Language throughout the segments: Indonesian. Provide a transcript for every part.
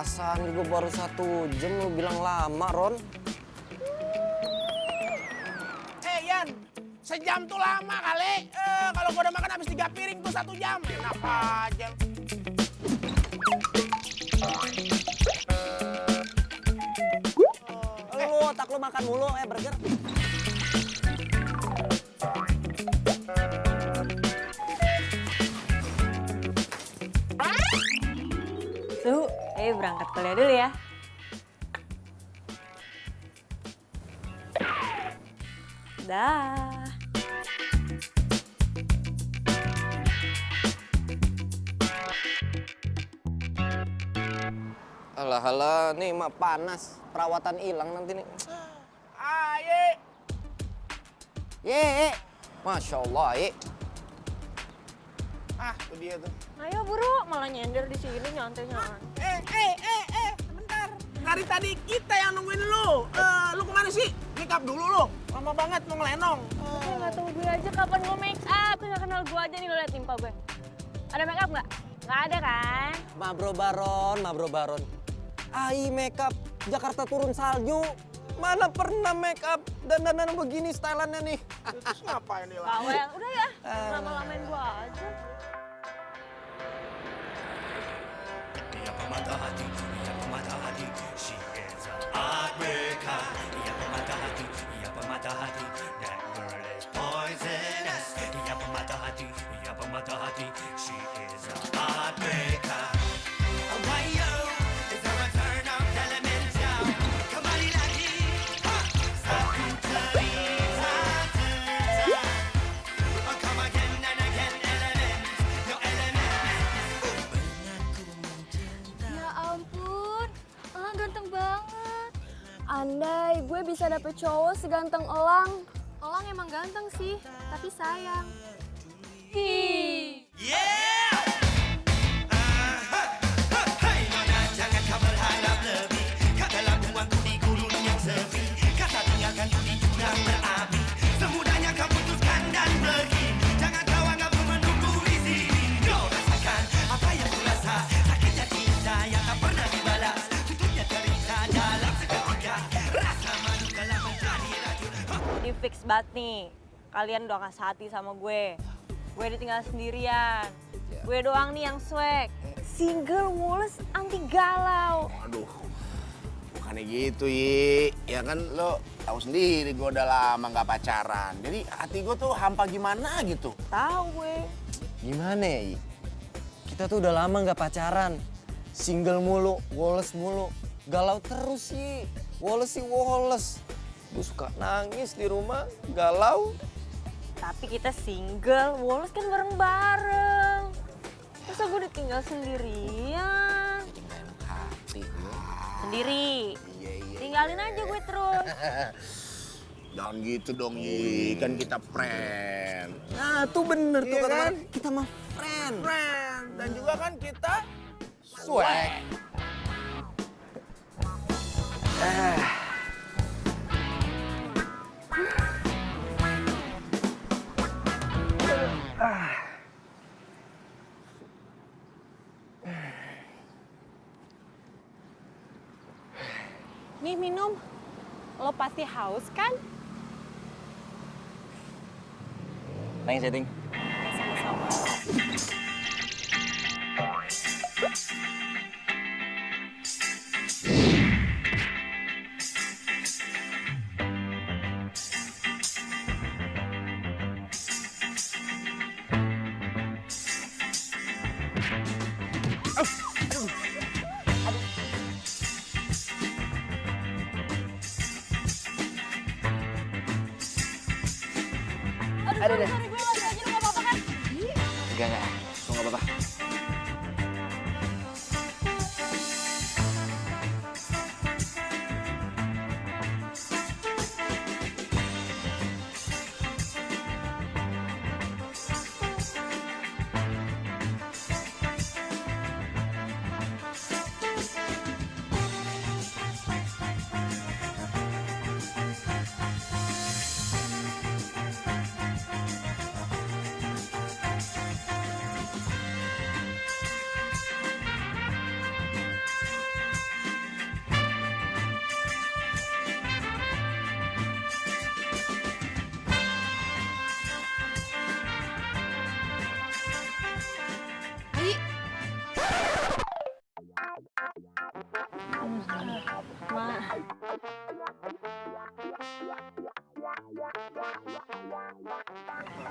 Perasaan juga baru 1 jam lu bilang lama, Ron. Yan, sejam tuh lama kali. Kalau gua udah makan habis 3 piring tuh 1 jam. Enak aja. Lu otak lu makan mulu, burger. Suhu, ayo berangkat kuliah dulu ya. Dah. Alah, nih mah panas. Perawatan hilang nanti nih. Aye. Ye, Masya Allah, ye. Tuh dia tuh. Ayo buru, malah nyender di sini nyantai-nyantai. Sebentar. Dari tadi kita yang nungguin lu. Lu kemana sih? Make up dulu lu. Lama banget mau ngelenong. Nggak tahu gue aja kapan gue make up. Tuh nggak kenal gue aja nih, lo liat timpa gue. Ada make up nggak? Nggak ada kan? Mabro Baron. Ai makeup, Jakarta turun salju. Mana pernah makeup dandanan begini stylannya nih. Terus ngapain nih lah? Bawel, udah ya. Lama-lamain gue aja. Ia pemata hati, ia pemata hati, she is a heartbreaker. Ia pemata hati, that girl is poisonous. Ia pemata hati, she is a heartbreaker. Oh, why yo, is there a turn of elemental? Kembali lagi, satu cerita. Oh, come again and again, element, your element. Ya ampun, Elang ganteng banget. Andai gue bisa dapet cowok seganteng Elang. Elang emang ganteng sih, tapi sayang. Yeah! Hai nona jangan kau berharap lebih. Katalah buangku di gurun yang sepi. Kata tinggalkan ku di jurang berapi. Semudahnya kau putuskan dan pergi. Jangan kau anggap ku menunggu di sini. Kau rasakan apa yang ku rasa. Sakitnya cinta yang tak pernah dibalas. Tutupnya cerita dalam seketika. Rasa malu telah menjadi racun. Jadi fix banget nih. Kalian udah ngasih hati sama gue. Gue ditinggal sendirian. Gue doang nih yang swag. Single, mulus, anti galau. Aduh, bukannya gitu, Yi. Ya kan lo tahu sendiri gue udah lama nggak pacaran. Jadi hati gue tuh hampa gimana gitu. Tahu gue. Gimana ya, Yi? Kita tuh udah lama nggak pacaran. Single mulu, woles mulu. Galau terus sih. Woles sih woles. Gue suka nangis di rumah, galau. Tapi kita single, Woles kan bareng-bareng. Masa gue ditinggal sendirian? Nggak enak hati gue. Sendiri. Iya. Tinggalin aja gue terus. Jangan gitu dong, Yi. Kan kita friend. Nah, tuh bener tuh Iya kata kan? kita mah friend. Friend. Dan juga kan kita swag. Nih minum. Lo pasti haus kan? Thanks, Ting. Sama-sama. Aduh, sorry, gue gak sengaja, lo gak apa-apa kan? Enggak. Lu nggak apa-apa.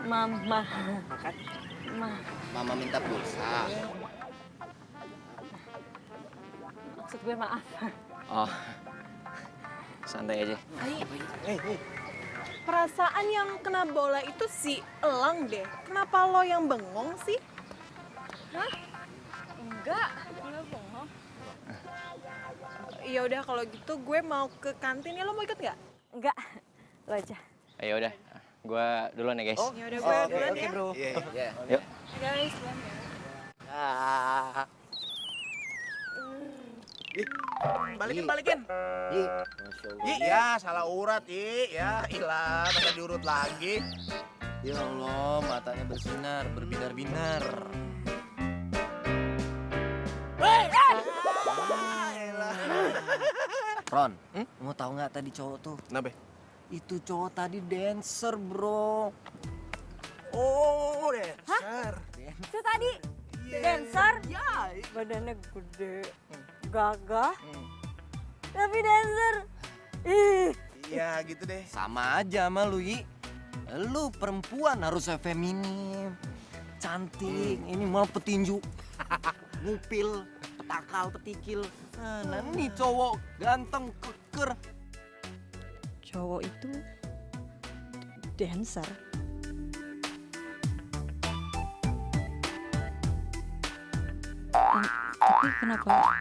Mama. Mama minta pulsa. Maksud gue maaf. Oh, santai aja. Perasaan yang kena bola itu si Elang deh. Kenapa lo yang bengong sih? Enggak bohong. Ya udah kalau gitu gue mau ke kantin ya, lo mau ikut nggak? Enggak, lo aja. Ayo udah, gue duluan ya guys. Ya udah gue duluan ya. bro. Iya. Yuk. Guys, duluan ya. Balikin. Yi, ya salah urat, Yi. Ya, ilah, masa diurut lagi. Ya Allah, matanya bersinar, berbinar-binar. Ron, mau tahu nggak tadi cowok tuh? Kenapa? Itu cowok tadi dancer, bro. Oh, dancer. Itu tadi dancer? Ya. Badannya gede, gagah, tapi dancer. Ih. Iya, gitu deh. Sama aja sama lu, Yi. Lu perempuan harusnya feminim, cantik. Ini mau petinju, ngupil, petakal, petikil. Nah, ini cowok ganteng, keker. Cowok itu dancer. Tapi kenapa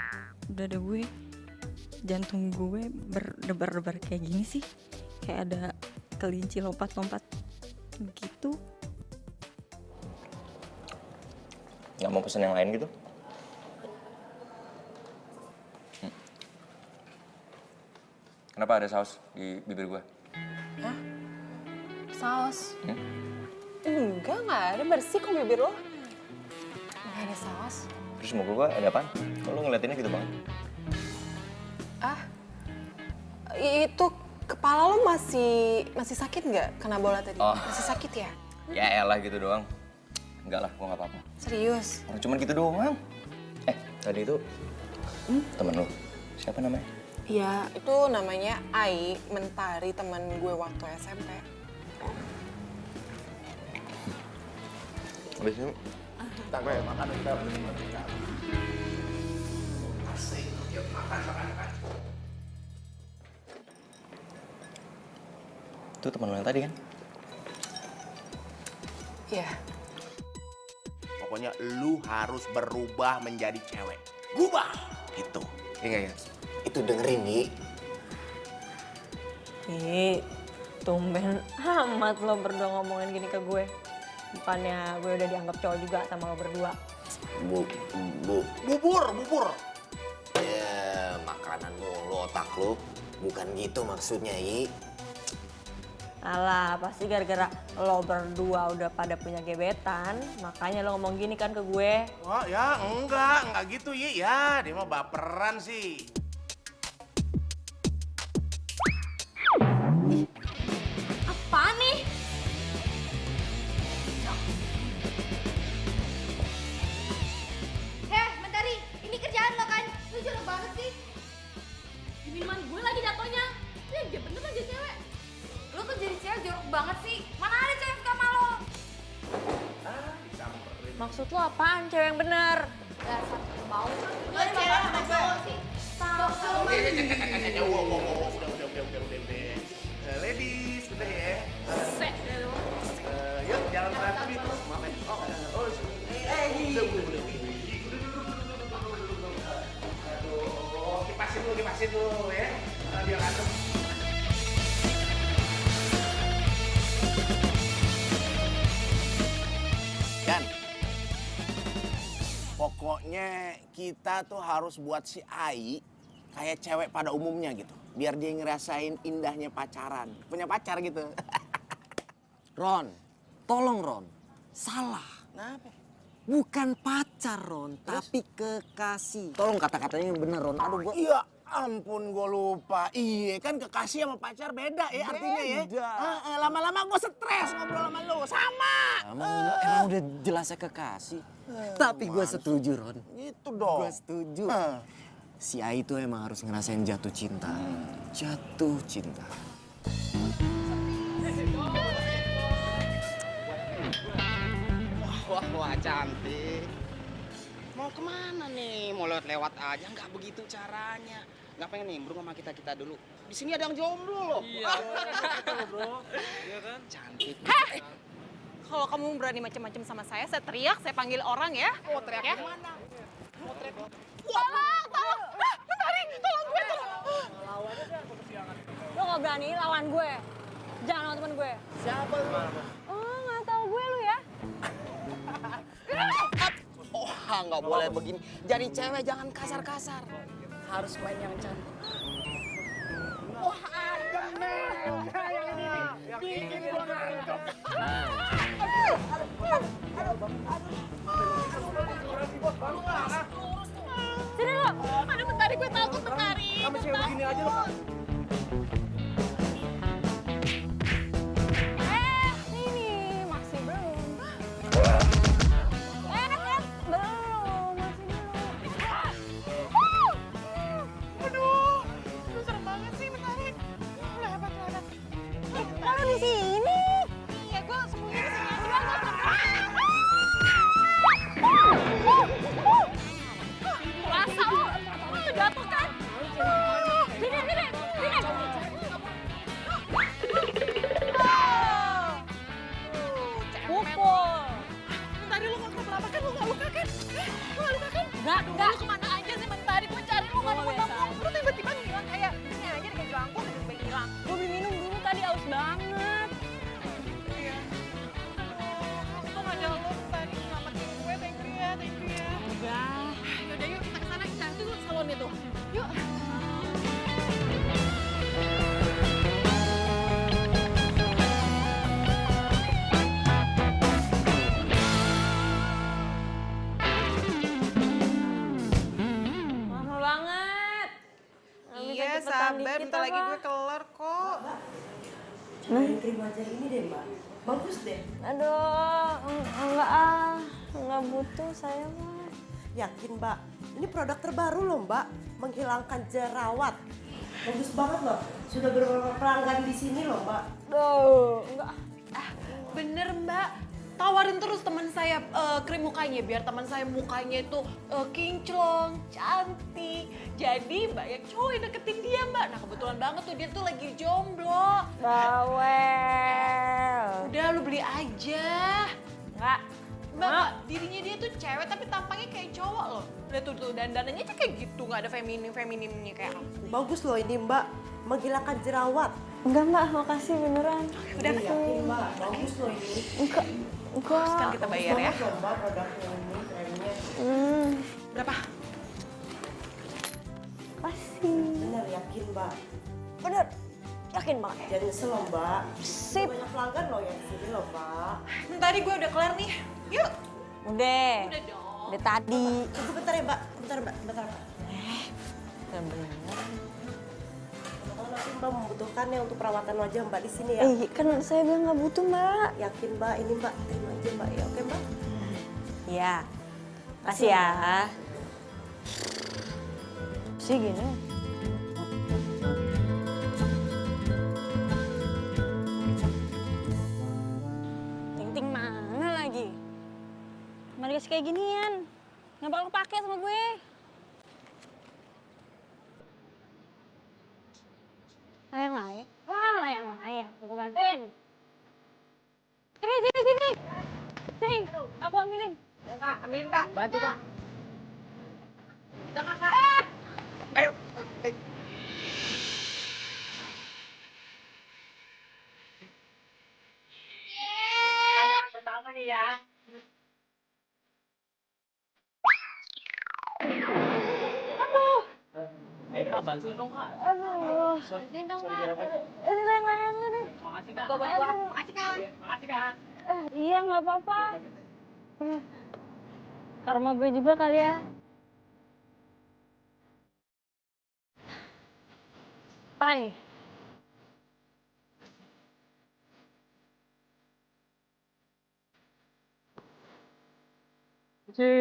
dada gue, jantung gue berdebar-debar kayak gini sih? Kayak ada kelinci lompat-lompat gitu. Nggak mau pesen yang lain gitu? Kenapa ada saus di bibir gue? Saus? Enggak ada. Bersih kok bibir lo. Nggak ada saus. Terus muka gue ada apaan? Kok lu ngeliatinnya gitu banget? Itu kepala lo masih sakit nggak kena bola tadi? Oh. Masih sakit ya? Ya elah gitu doang. Enggak lah, gue nggak apa-apa. Serius? Orang cuman gitu doang. Tadi itu temen lu. Siapa namanya? Ya, itu namanya Ai, Mentari, teman gue waktu SMP. Habis ini, gue makan kita. Itu temen lu yang tadi kan? Iya. Pokoknya lu harus berubah menjadi cewek. Gubah! Gitu. Iya nggak ya? Itu dengerin, Yi. Ih, tumben amat lo berdua ngomongin gini ke gue. Bukannya gue udah dianggap cowok juga sama lo berdua. Bubur. Ya, makanan lu, otak lu. Bukan gitu maksudnya, Yi. Alah, pasti gara-gara lo berdua udah pada punya gebetan, makanya lo ngomong gini kan ke gue. Wah, ya enggak gitu, Yi. Ya, dia mah baperan sih. Apa nih? Mentari, ini kerjaan lo kan? Lu jorok banget sih. Di minuman gue lagi jatuhnya. Ya, dia bener aja cewek. Lo tuh jadi cewek jorok banget sih. Mana ada cewek suka sama lo? Maksud lo apaan cewek yang bener? Dasar mau. Lo cewek sama cowok sih. Udah. Ladies, udah ya. Yuk, jalan berantem itu. Maaf ya. Udah. Aduh, kipasin dulu ya. Biar adem. Kan, pokoknya kita tuh harus buat si Ai kayak cewek pada umumnya gitu. Biar dia ngerasain indahnya pacaran. Punya pacar gitu. Ron, tolong Ron. Salah. Kenapa? Bukan pacar, Ron, tapi kekasih. Tolong kata-katanya yang bener, Ron. Aduh, gua... Iya ampun, gue lupa. Iya kan kekasih sama pacar beda ya artinya ya. Beda. Lama-lama gue stres ngobrol sama lu. Sama. Emang udah jelasnya kekasih. Tapi gue setuju, Ron. Gitu dong. Gue setuju. Si Ai itu emang harus ngerasain jatuh cinta. Jatuh cinta. wah cantik. Mau kemana nih? Mau lewat-lewat aja? Nggak begitu caranya. Nggak pengen nimbrung sama kita dulu. Di sini ada yang jomblo loh. Iya, bro. Iya kan? Cantik. Kalau kamu berani macam-macam sama saya teriak, saya panggil orang ya. Oh, teriak Ya? mana? Mau teriak. Tolong, tolong. Mentari, tolong gue, tolong. Lo gak berani lawan gue. Jangan lawan temen gue. Siapa lu? Oh, gak tahu gue lu ya. Oh, nggak boleh begini. Jadi cewek jangan kasar-kasar. Harus main yang cantik. Wah, adem nih. Yang ini nih. Bikin gua ngantuk. Sini lo. Aduh, Mentari, gue takut, Mentari. Sama cewek begini aja lo. Ini masih belum. Belum, masih belum. Aduh, lu serem banget sih, Mentari. Lu hebat, lu hebat. Kalau di sini. Iya, gue sembunyi di sini aja. Rasa lo, lu jatuh kan? Sini, sini, sini. Pukul. Mentari, lu nggak kenapa kan? Lu nggak luka kan? Lu nggak luka kan? Enggak, Aduh, enggak. lu kemana aja sih, Mentari? Gue cari lu nggak nemu-nemu. Lu tiba-tiba ngilang kayak ini aja deh, kayak jelangkung tiba-tiba hilang. Gue beli minum dulu tadi, aus banget. Iya. Aduh, untung aja lo Mentari nyelamatin gue. Thank you ya, thank you ya. Udah. Yaudah yuk, kita kesana, kita itu salonnya tuh. Yuk. Mahal banget. Iya, sabar. Bentar lagi gue kelar kok. Aduh, enggak ah. Enggak butuh saya mah. Yakin mbak, ini produk terbaru loh mbak, menghilangkan jerawat. Bagus banget loh, sudah beberapa pelanggan di sini loh mbak. Duh, enggak. Bener mbak, tawarin terus teman saya krim mukanya biar teman saya mukanya itu kinclong, cantik. Jadi banyak cowok yang deketin dia mbak. Nah kebetulan banget tuh dia tuh lagi jomblo. Bawel. Udah lu beli aja. Enggak. Mbak, dirinya dia tuh cewek tapi tampangnya kayak cowok loh. Lihat tuh dandanannya aja kayak gitu, nggak ada feminim-feminimnya kayak aku. Bagus loh ini mbak, menghilangkan jerawat. Enggak mbak, makasih beneran. Udah Yakin mbak, bagus loh ini. Enggak. Enggak. kan kita bayar ya. Bagus loh mbak produknya ini, trennya. Berapa? Makasih. Bener yakin mbak, Bener. Yakin banget. jangan nyesel loh mbak. Sip. Banyak pelanggan loh yang sini loh mbak. Bentar gue udah kelar nih. Yuk. Udah. Udah dong. Udah tadi. Tunggu bentar ya mbak, bentar mbak, bentar mbak. Bener. Kalau nanti mbak membutuhkannya untuk perawatan wajah mbak di sini ya. Kan saya bilang nggak butuh mbak. Yakin mbak, ini mbak, terima aja mbak ya, oke mbak? Iya. Makasih ya. Sih gini. Ting-ting mana lagi? Mana dikasih kayak ginian? Nggak bakal kepake sama gue. Layang layang. Wah, layang layang. Aku bantuin. Sini, sini, sini. Sini, aku ambilin. Kak, ambilin kak. Bantu kak. Kita kakak. Ayo. Pertama nih ya. Bantu dong kak. Aduh. Ini dong kak. Ini layang-layang ini. Makasih kak. Makasih kak. Makasih kak. Iya nggak apa-apa. Karma gue juga kali ya. Apa nih? Permisi.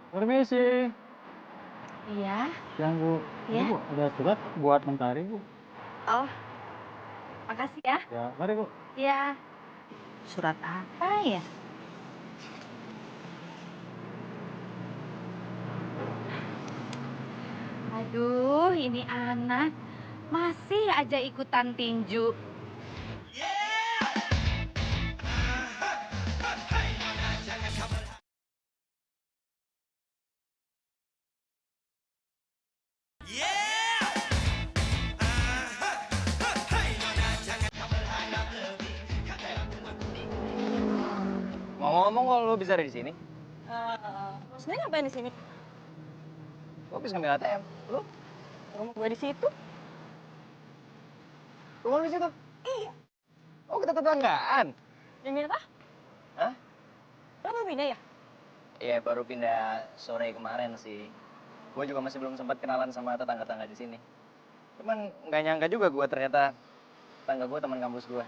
Permisi. Iya. Yang Bu, Iya. ini Bu, ada surat buat Mentari Bu. Oh. Makasih ya. Ya, mari Bu. Iya. Surat apa ya? Aduh, ini anak masih aja ikutan tinju. Ngomong-ngomong kok lo bisa ada di sini? Sebenarnya ngapain di sini? Gue bisa ngambil ATM. Lo? Rumah gue di situ. Rumah lo di situ? Iya. Oh, kita tetanggaan? Yang apa? Hah? Lo mau pindah ya? Iya, baru pindah sore kemarin sih. Gue juga masih belum sempat kenalan sama tetangga-tetangga di sini. Cuman nggak nyangka juga gue ternyata tetangga gue teman kampus gue.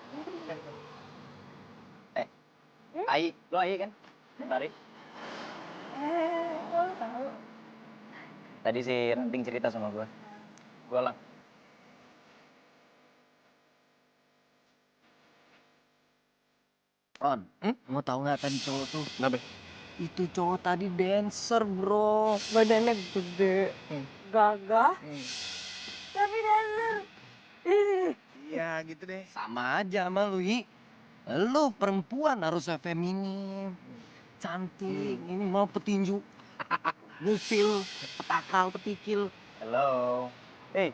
Ai, lo Ai kan? Tari. Lo tahu. Tadi si Ranting cerita sama gue. Gue lang. Ron, mau tahu nggak tadi cowok tuh? Kenapa? Itu cowok tadi dancer, bro. Badannya gede, gagah, tapi dancer. Iya gitu deh. Sama aja sama lu, Yi. Lu perempuan harusnya feminim, cantik. Ini mau petinju, ngupil, petakal, petikil. Halo. Hey.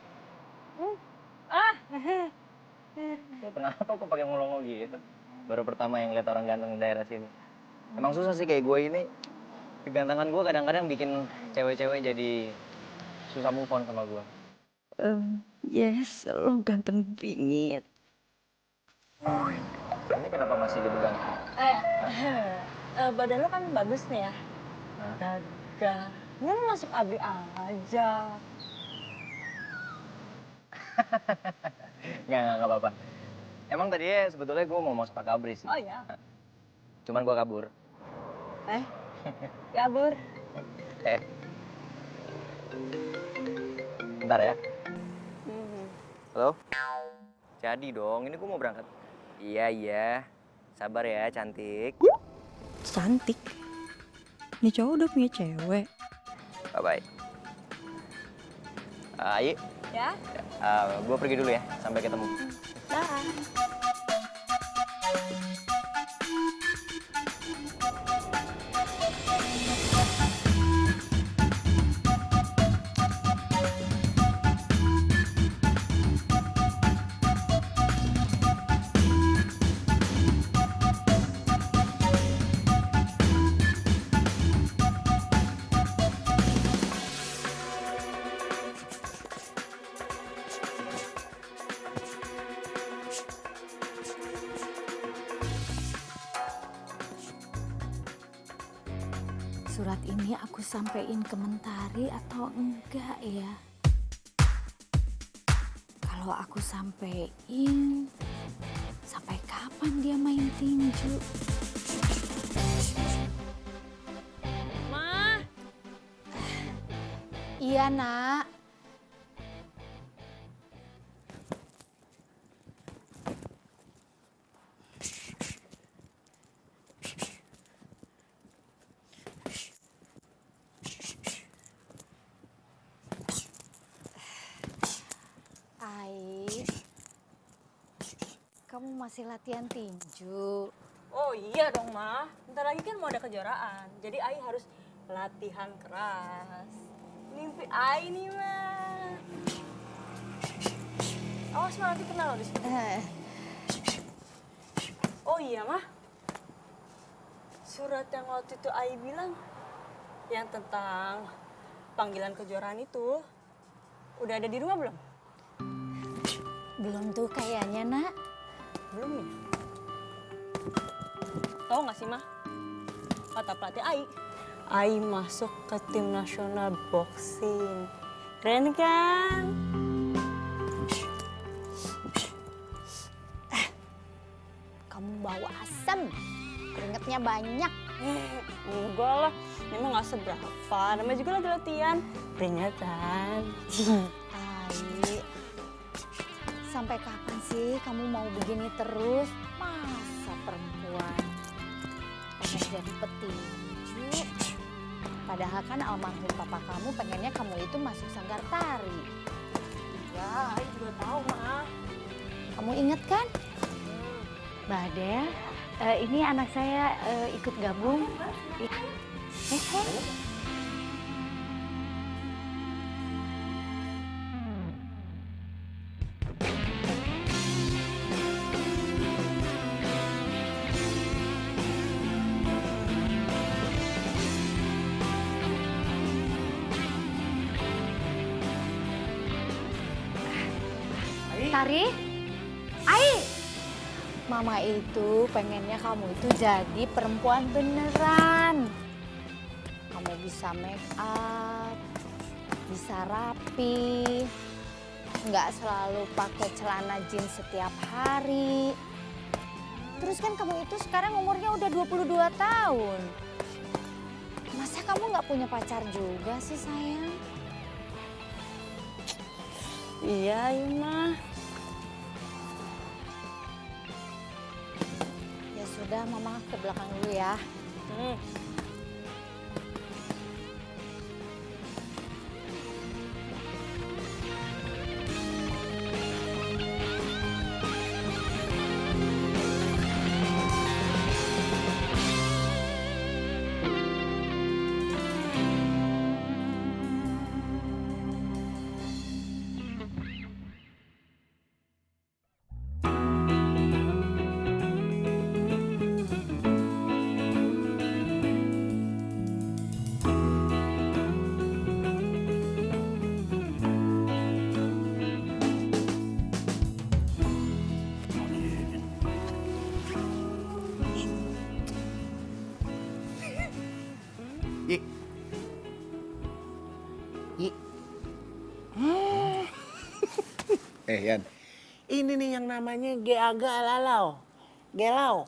Kenapa kok pakai ngolong gitu? Baru pertama yang lihat orang ganteng di daerah sini. Emang susah sih kayak gue ini. Kegantengan gue kadang-kadang bikin cewek-cewek jadi susah move on sama gue. Yes, lo ganteng bingit. Ini kenapa masih gitu kan? Badan lo kan bagus nih ya. Gagah. Ini masuk AB aja. Nggak apa-apa. Emang tadinya sebetulnya gue mau masuk Pak Kabri sih. Oh ya. Cuman gue kabur. Kabur. Bentar ya. Halo? Jadi dong, ini gue mau berangkat. Iya. Sabar ya, cantik. Cantik. Ini cowok udah punya cewek. Bye-bye. Ayi, Ya? gue pergi dulu ya. Sampai ketemu. Dah. Surat ini aku sampein ke Mentari atau enggak ya? Kalau aku sampein, sampai kapan dia main tinju? Ma. Iya, Nak. Kamu masih latihan tinju? Oh iya dong, Ma. Bentar lagi kan mau ada kejuaraan. Jadi Ai harus latihan keras. Mimpi Ai nih, Ma. Awas, Ma, nanti kena loh di sini. Oh iya, Ma. Surat yang waktu itu Ai bilang, yang tentang panggilan kejuaraan itu, udah ada di rumah belum? Belum tuh kayaknya, Nak. Belum ya? Tahu nggak sih, Ma? Kata pelatih Ai masuk ke tim nasional boxing. Keren kan? Kamu bawa asam, keringetnya banyak. Enggak lah, memang nggak seberapa. Namanya juga lagi latihan. Peringatan. Ai, sampai kapan sih kamu mau begini terus? Masa perempuan pengen jadi petinju? Padahal kan almarhum papa kamu pengennya kamu itu masuk sanggar tari. Ya, Ai juga tahu, Ma. Kamu inget kan? Mbak Adel, ini anak saya ikut gabung. Tari, Ai. Mama itu pengennya kamu itu jadi perempuan beneran. Kamu bisa make up, bisa rapi, nggak selalu pakai celana jeans setiap hari. Terus kan kamu itu sekarang umurnya udah 22 tahun. Masa kamu nggak punya pacar juga sih sayang? Iya, Ima. Ya sudah, Mama ke belakang dulu ya. Yi. Yi. Yan. Ini nih yang namanya Geaga Lalau. Gelau.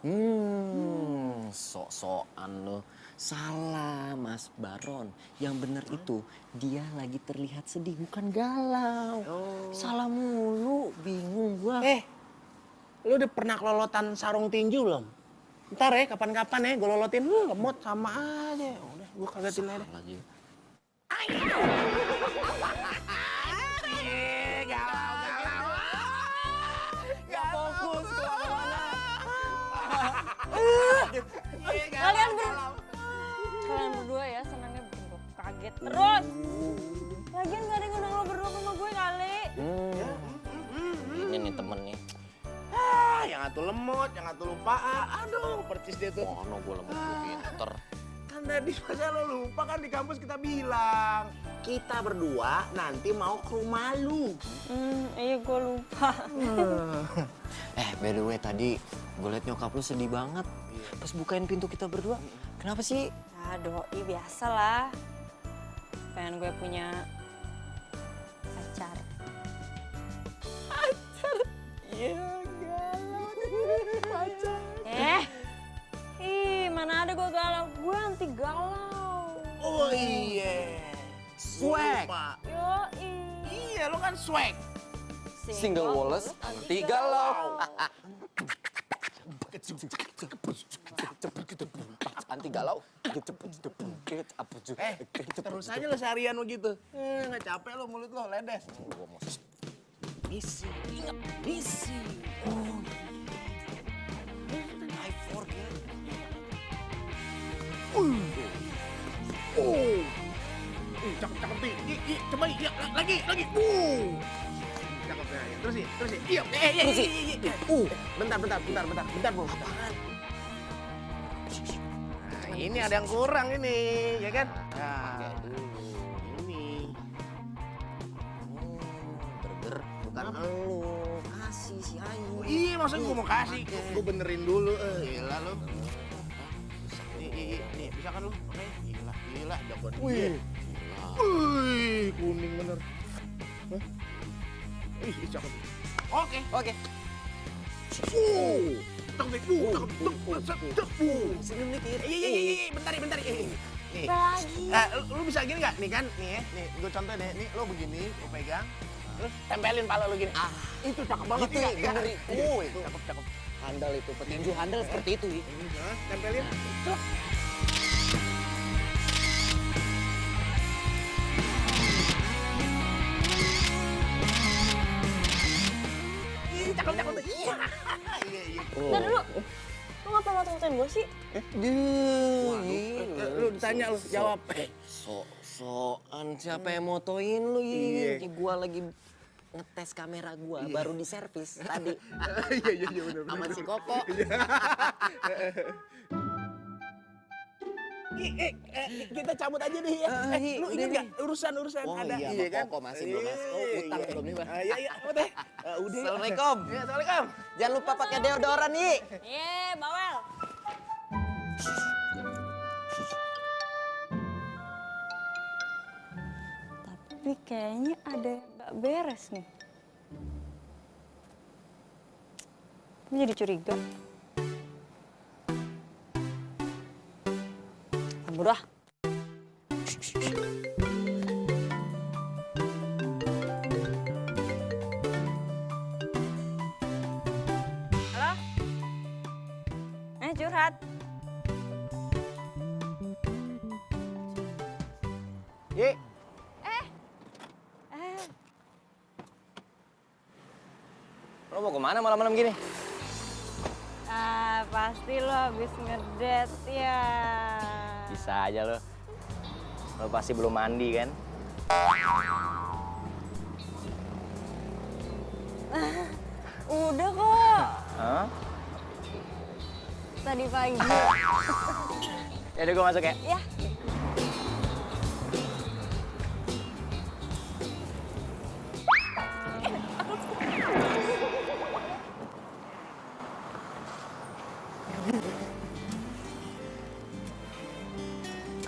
Sok-sokan lo. Salah, Mas Baron. Yang bener itu, dia lagi terlihat sedih, bukan galau. Salah mulu, bingung gua. Lu udah pernah kelolotan sarung tinju belum? Ntar ya, kapan-kapan ya gue lolotin. Lemot sama aja. Udah, gue kagatin aja. Lagi. Galau. Gak fokus kemana-mana. Kalian berdua ya senangnya bikin gue kaget terus. Lagian gak ada yang ngundang lo berdua sama gue kali. Ini nih temen nih. Yang atu lemot, yang atu lupa. Aduh, percis dia tuh. Mono gue lemot, gue pinter. Kan tadi masa lo lupa kan di kampus kita bilang. Kita berdua nanti mau ke rumah lu. Iya gue lupa. By the way tadi gue liat nyokap lu sedih banget. Pas bukain pintu kita berdua, kenapa sih? Ya doi biasa lah. Pengen gue punya pacar. Iya, galau. Pacar. Mana ada gue galau. Gue anti galau. Oh iya. Swag. Yoi. Iya, lo kan swag. Single Wallace anti galau. Anti galau. Terus aja lo seharian begitu. Nggak capek lo mulut lo, ledes. Misi, ingat misi. I forget. Cakep nih. Coba lagi. Cakep ya. Terus sih. Iya. Bentar, Bu. Apaan? Nah, ini ada yang kurang ini, ya kan? Nah, ini. Burger bukan elu. Kasih si Ayu. Iya, maksud gue mau kasih. Gue benerin dulu. Gila lo. Nih, bisa kan lo? Oke, gila, jagoan dia. Wih, kuning bener. Hah? Ih, cakep. Oke. Cakep. Senyum dikit. Iya, bentar. Nih. Lagi. Lu bisa gini nggak? Nih kan, nih gue contohin ya. Nih, lo begini, lo pegang. Terus tempelin pala lu gini. Itu cakep banget. Gitu, iya. bener. Cakep, cakep. Handal itu, petinju handal seperti itu. Nah, tempelin. Cuk. Ih, cakep, cakep. Iya. Iya. Ntar dulu, lu ngapa mata-matain gue sih? Lu ditanya lu jawab. Soan siapa yang motoin lu Iya. Gua lagi ngetes kamera gua, baru diservis tadi. Iya benar. Sama si Koko. Kita cabut aja nih ya. Lu udah inget nih. gak urusan Oh ada? iya, sama Koko masih belum masuk. Oh, utang belum nih, Bang. Iya, udah. Udah. Assalamualaikum. Iya, assalamualaikum. Jangan lupa pakai deodoran, Yi. Bawel. Tapi kayaknya ada yang gak beres nih. Gue jadi curiga. Murah. Halo? Curhat. Ye. Lo mau kemana malam-malam gini? Pasti lo habis ngedate ya. Bisa aja lo. Lo pasti belum mandi kan? Udah kok. Hah? Tadi pagi. Yaudah gue masuk ya. Ya.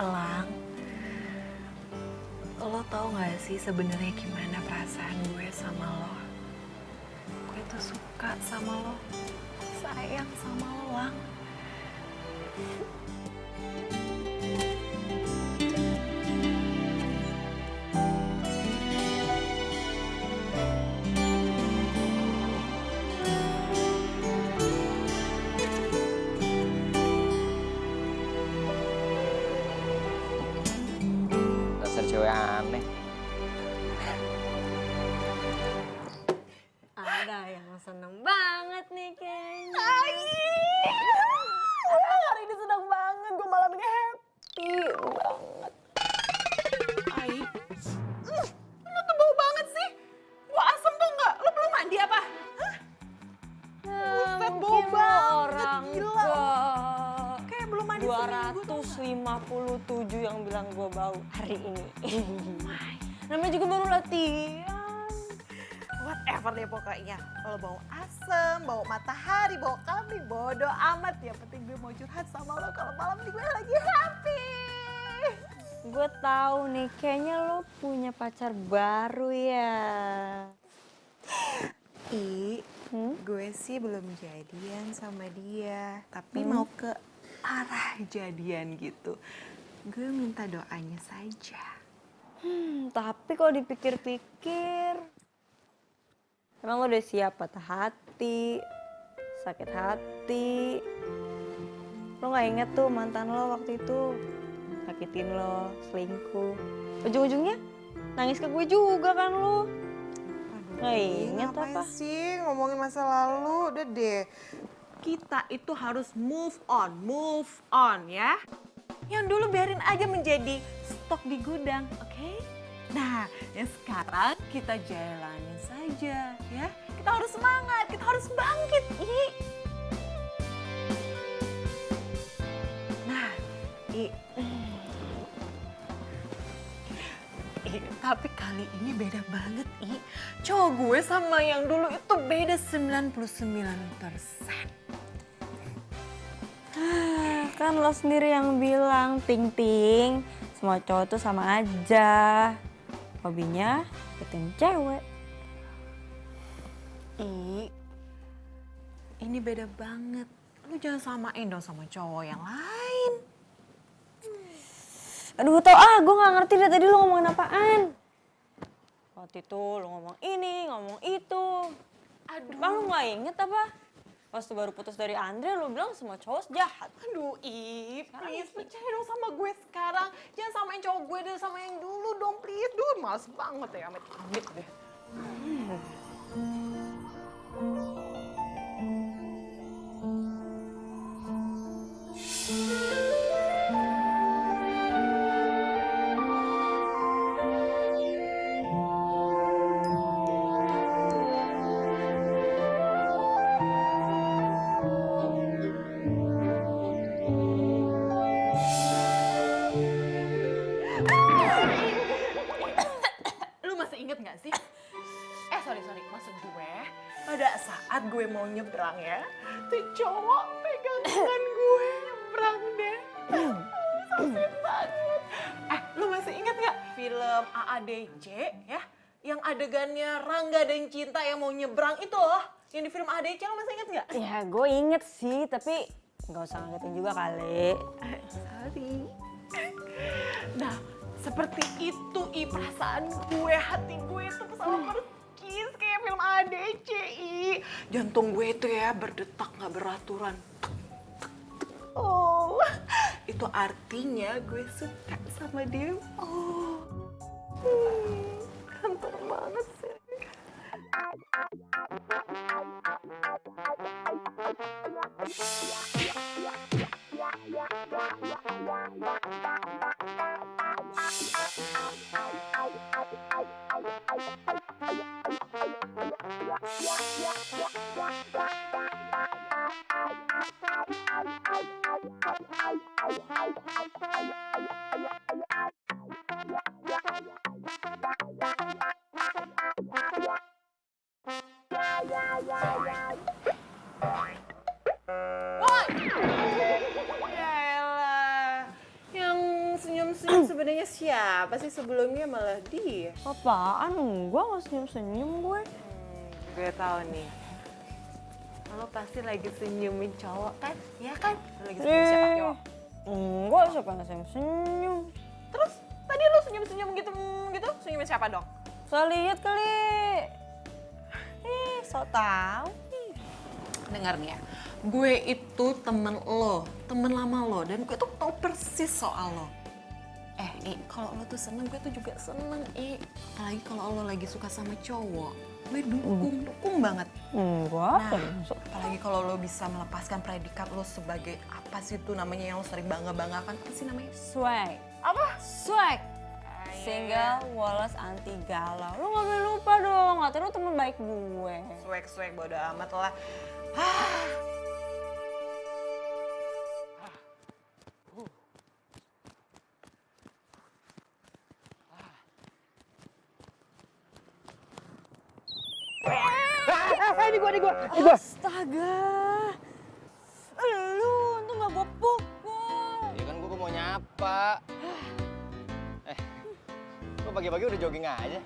Elang, lo tau gak sih sebenarnya gimana perasaan gue sama lo? Gue tuh suka sama lo, sayang sama lo, Lang. Dasar cewek aneh. Ada yang seneng banget nih kayaknya. Hari ini senang banget, gue malam ini happy banget. Ai, lo tuh bau banget sih. Gue asem tuh nggak? Lo belum mandi apa? Hah? Buset, bau Mungkin banget, orang gila. ke Kayak belum mandi seminggu tuh. 257 yang bilang gue bau hari ini. Namanya juga baru latihan. Whatever deh pokoknya. Kalau bau asem, bau matahari, bau kambing, bodo amat. Yang penting gue mau curhat sama lo kalau malam ini gue lagi happy. Gue tahu nih, kayaknya lo punya pacar baru ya. Gue sih belum jadian sama dia, tapi mau ke arah jadian gitu. Gue minta doanya saja. Tapi kalau dipikir-pikir, emang lo udah siap patah hati, sakit hati? Lo gak inget tuh mantan lo waktu itu sakitin lo, selingkuh. Ujung-ujungnya nangis ke gue juga kan lo. Gak inget Ngapain apa? sih ngomongin masa lalu? Udah deh. Kita itu harus move on ya. Yang dulu biarin aja menjadi stok di gudang, oke? Nah, yang sekarang kita jalanin saja ya. Kita harus semangat, kita harus bangkit. Nah, tapi kali ini beda banget, Cowok gue sama yang dulu itu beda 99%. Kan lo sendiri yang bilang, Ting, semua cowok tuh sama aja. Hobinya deketin cewek. Ini beda banget. Lu jangan samain dong sama cowok yang lain. Aduh tau gue gak ngerti dari tadi lo ngomongin apaan. Waktu itu lu ngomong ini, ngomong itu. Aduh. Bang lu gak inget apa? Pas lu baru putus dari Andre, lu bilang semua cowok jahat. Aduh, please percaya dong sama gue sekarang. Jangan samain cowok gue deh sama yang dulu dong, please. Duh, males banget ya, amit-amit deh. Lu masih inget gak sih? Sorry. Maksud gue, pada saat gue mau nyebrang ya, tuh cowok pegang tangan gue nyebrang deh. Sakit banget. Lu masih inget gak film AADC ya? Yang adegannya Rangga dan Cinta yang mau nyebrang itu loh. Yang di film AADC, lo masih inget gak? Ya gue inget sih, tapi gak usah ngagetin juga kali. Sorry. Nah, seperti itu perasaan gue, hati gue itu pesawat perkis kayak film ADC. Jantung gue itu ya berdetak gak beraturan. Oh, itu artinya gue suka sama dia. Oh, kantor banget sih. Yaelah, yang senyum-senyum sebenarnya siapa sih sebelumnya malah dia? Apaan? Enggak, gak senyum-senyum gue. Gue tahu nih. Lo pasti lagi senyumin cowok kan? Ya kan? Lo lagi senyum siapa cowok? Enggak, siapa yang senyum-senyum? Terus tadi lo senyum-senyum gitu, senyumin siapa dong? Salah lihat kali. So tau. Dengar nih ya, gue itu temen lo, temen lama lo, dan gue tuh tau persis soal lo. Kalau lo tuh seneng, gue tuh juga seneng, apalagi kalau lo lagi suka sama cowok, gue dukung banget. Enggak. Nah, apalagi kalau lo bisa melepaskan predikat lo sebagai apa sih itu namanya yang lo sering bangga-banggakan, apa sih namanya? Swag. Apa? Swag. Single, Wallace, anti galau. Lu gak boleh lupa dong, katanya lu temen baik gue. Swag, bodo amat lah. Ini gua. Astaga. Lu untung gak gue pukul. Ya kan gue mau nyapa. Lo pagi-pagi udah jogging aja.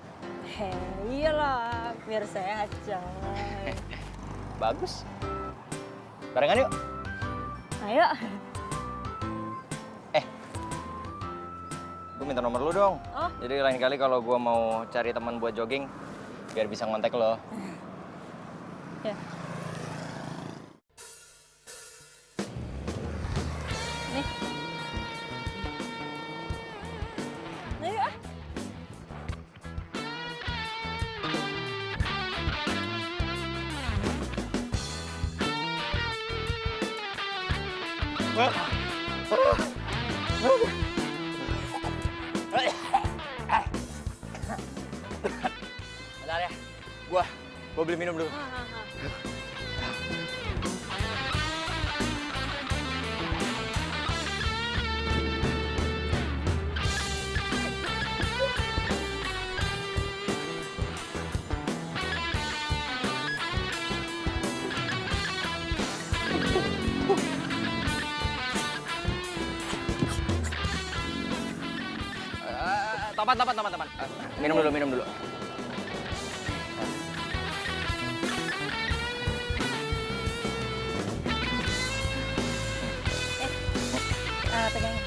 Iyalah, biar sehat coy. Bagus. Barengan yuk. Ayo. Gue minta nomor lu dong. Oh. Jadi lain kali kalau gue mau cari teman buat jogging, biar bisa ngontek lo. Ya. Nih. Ayo ah. Bentar ya, gua beli minum dulu. Tapan. Minum dulu. Pegangin.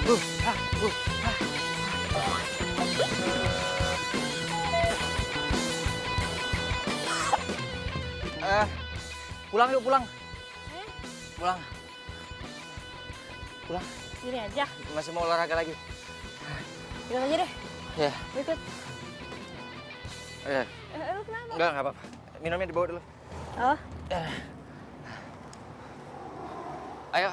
Pulang yuk, pulang. Pulang. Pulang. Gini aja, Masih mau olahraga lagi. ikut aja deh. Ya. Ikut. Ya. Lu kenapa? Enggak apa-apa. Minumnya dibawa dulu. Oh, Ayo.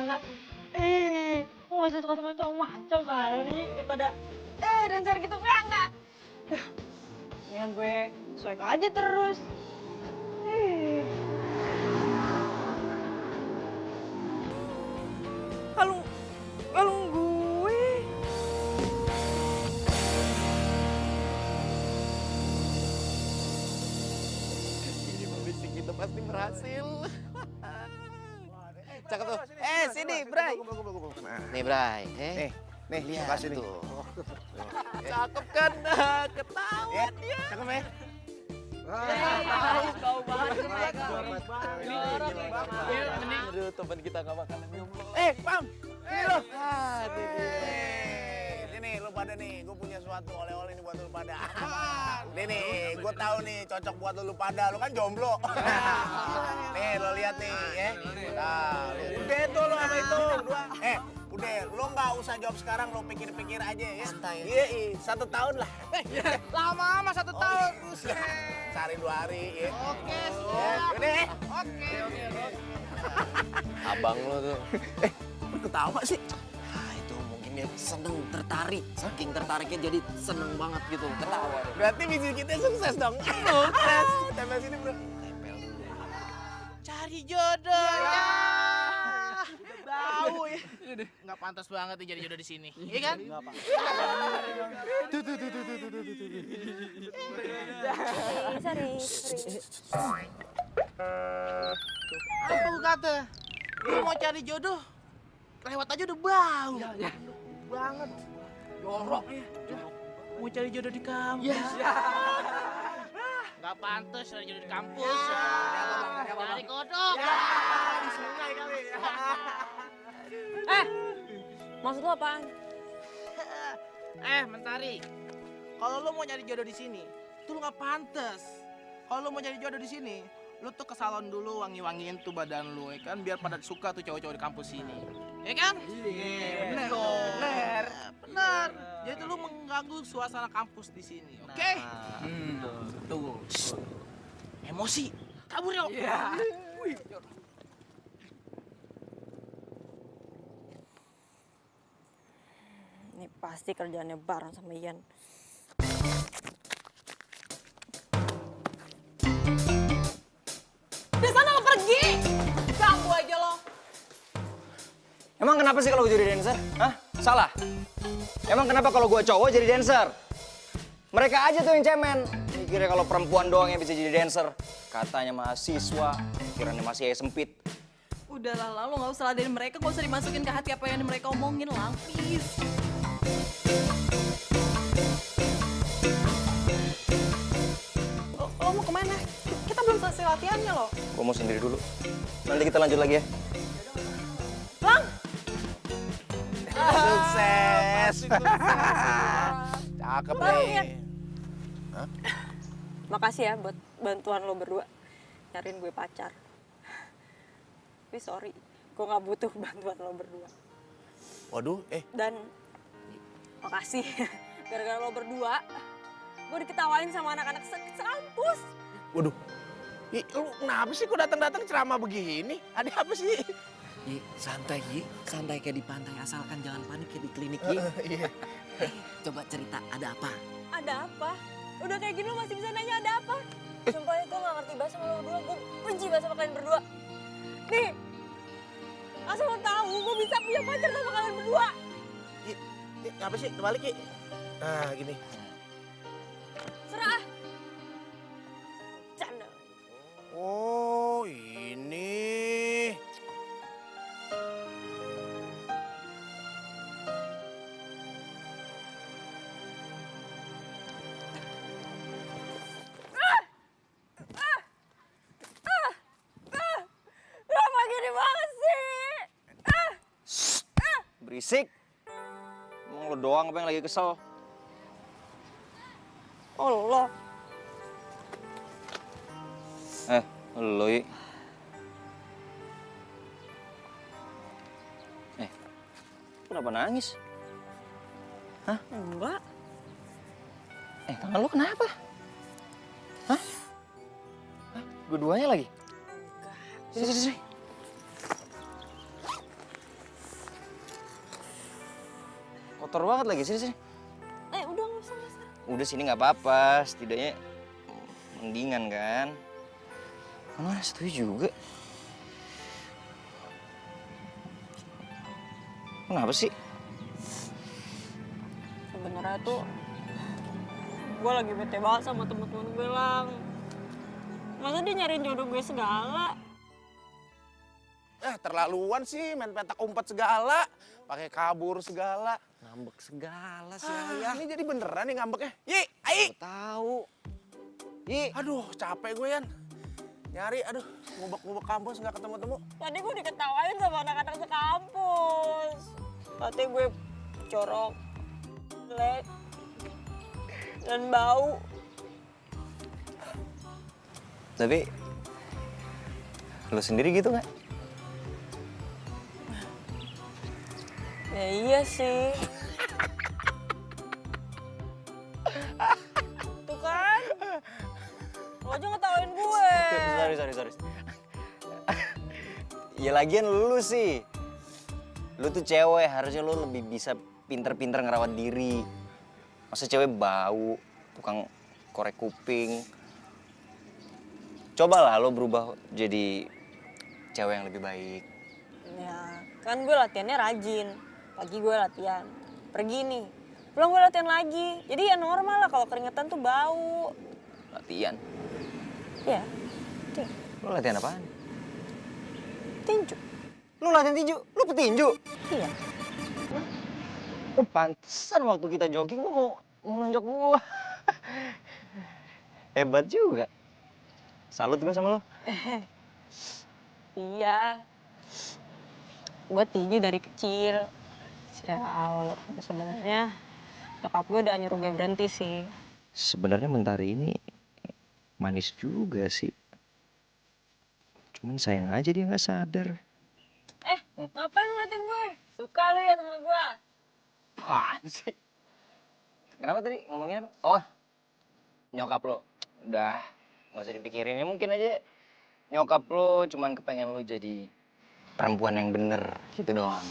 enggak. Gak usah suka sama cowok macam kali. Daripada, dancer gitu. Enggak. Ya gue cuek aja terus. Kalung gue. Ini misi kita pasti berhasil. Cakep tuh. Sini, Bray. Nih, Bray. Nih, Lihat makasih nih. tuh. Cakep kan? Ketahuan dia. Cakep ya? Kau banget mereka. Aduh, teman kita gak bakalan jomblo. Pam! Ini lo! Aduh. Sini, lo pada nih. Gue punya suatu oleh-oleh nih buat lo pada. Nih nih, gue tahu nih cocok buat lo pada. Lo kan jomblo. Nih, lo lihat nih, ya. Nah, udah itu lo sama itu. Dua. Udah, lo nggak usah jawab sekarang, lo pikir-pikir aja ya. Santai. Iya, 1 tahun lah. Lama ama 1 tahun. Buset. Sehari 2 hari ya. Oke, Ya, siap. udah. Oke. Abang lo tuh. Lo ketawa sih. Ah, itu mungkin dia seneng, tertarik. Saking tertariknya jadi seneng banget gitu. Ketawa. Berarti misi kita sukses dong. Sukses. Tempel sini bro. Cari jodoh. Ya. Tahu ya. Nggak pantas banget nih jadi jodoh di sini. Iya kan? Sorry. Apa gue kata? Lu mau cari jodoh, lewat aja udah bau. Banget. Jorok ya. Mau cari jodoh di kampus. Nggak pantas cari jodoh di kampus. Cari kodok. Di sungai kali. Maksud lo apaan? Mentari. Kalau lu mau nyari jodoh di sini, tuh lu nggak pantas. Kalau lu mau nyari jodoh di sini, lu tuh ke salon dulu wangi-wangiin tuh badan lu, ya kan? Biar pada suka tuh cowok-cowok di kampus ini. Ya kan? Iya, bener. Bener. Jadi tuh lu mengganggu suasana kampus di sini, oke? Tuh. Emosi. Kabur yuk. Ini pasti kerjaannya bareng sama Ian. Udah sana lo pergi. Ganggu aja lo. Emang kenapa sih kalau gue jadi dancer? Hah? Salah? Emang kenapa kalau gue cowok jadi dancer? Mereka aja tuh yang cemen. Mikirnya kalau perempuan doang yang bisa jadi dancer. Katanya mahasiswa, pikirannya masih sempit. Udah lah, lo gak usah ladenin mereka, gak usah dimasukin ke hati apa yang mereka omongin lah, please. Lo mau kemana? Kita belum selesai latihannya loh. Gue mau sendiri dulu. Nanti kita lanjut lagi ya. Lang! Sukses. Cakep nih. Makasih ya buat bantuan lo berdua nyariin gue pacar. Tapi sorry, gue gak butuh bantuan lo berdua. Waduh, Dan makasih, gara-gara lo berdua, gue diketawain sama anak-anak sekampus. waduh. Ih, lu kenapa sih kok datang-datang ceramah begini? Ada apa sih? Yi, santai Yi. Santai kayak di pantai, asalkan jangan panik kayak di klinik Yi. Iya. Coba cerita, ada apa? Ada apa? Udah kayak gini lo masih bisa nanya ada apa? Sumpah ya, gue gak ngerti bahasa sama lo berdua, gue benci bahasa sama kalian berdua. Nih, asal lo tahu, gue bisa punya pacar sama kalian berdua. Yi, apa sih? Kebalik Yi. Nah, gini. Serah. Canda. Oh, ini. Kenapa gini banget sih? Berisik. Emang lo doang apa yang lagi kesel? Oh lo. Lo Yi. Kenapa nangis? Enggak. Tangan lo kenapa? Hah? Dua-duanya lagi? Sini. Kotor banget lagi, sini. Udah nggak usah. Udah sini nggak apa-apa, setidaknya mendingan kan? Mana setuju juga. Kenapa sih? Sebenarnya tuh gue lagi bete banget sama temen-temen gue Lang. Masa dia nyariin jodoh gue segala? Terlaluan sih main petak umpet segala. Pakai kabur segala. Ngambek segala sih Ayah, ini jadi beneran nih ngambeknya. Yi, Ai. Tahu. Yi. Aduh, capek gue Yan. Nyari, aduh, ngubek-ngubek kampus nggak ketemu-temu. Tadi gue diketawain sama anak-anak sekampus. Katanya gue corok, jelek, dan bau. Tapi lo sendiri gitu nggak? Ya iya sih. Tuh kan. Lo aja ngetawain gue. Sorry. Ya lagian lu sih. Lu tuh cewek, harusnya lu lebih bisa pinter-pinter ngerawat diri. Masa cewek bau, tukang korek kuping. Cobalah lo berubah jadi cewek yang lebih baik. Ya, kan gue latihannya rajin. Pagi gue latihan. Pergi nih. Pulang gue latihan lagi. Jadi ya normal lah kalau keringetan tuh bau. Latihan. Iya. Ting. Lo latihan apaan? Tinju. Lo latihan tinju? Lo petinju? Iya. Oh, pantesan waktu kita jogging lo mau nonjok gua. Hebat juga. Salut gue sama lo. Iya. Gue tinju dari kecil. Ya Allah, sebenarnya nyokap gue udah nyuruh gue berhenti sih. Sebenarnya Mentari ini manis juga sih. Cuman sayang aja dia nggak sadar. Ngapain ngeliatin gue? Suka lu ya sama gue? Apaan sih? Kenapa tadi ngomongin apa? Oh, nyokap lo. Udah, nggak usah dipikirin. Ya mungkin aja nyokap lo cuman kepengen lo jadi perempuan yang bener. Gitu doang.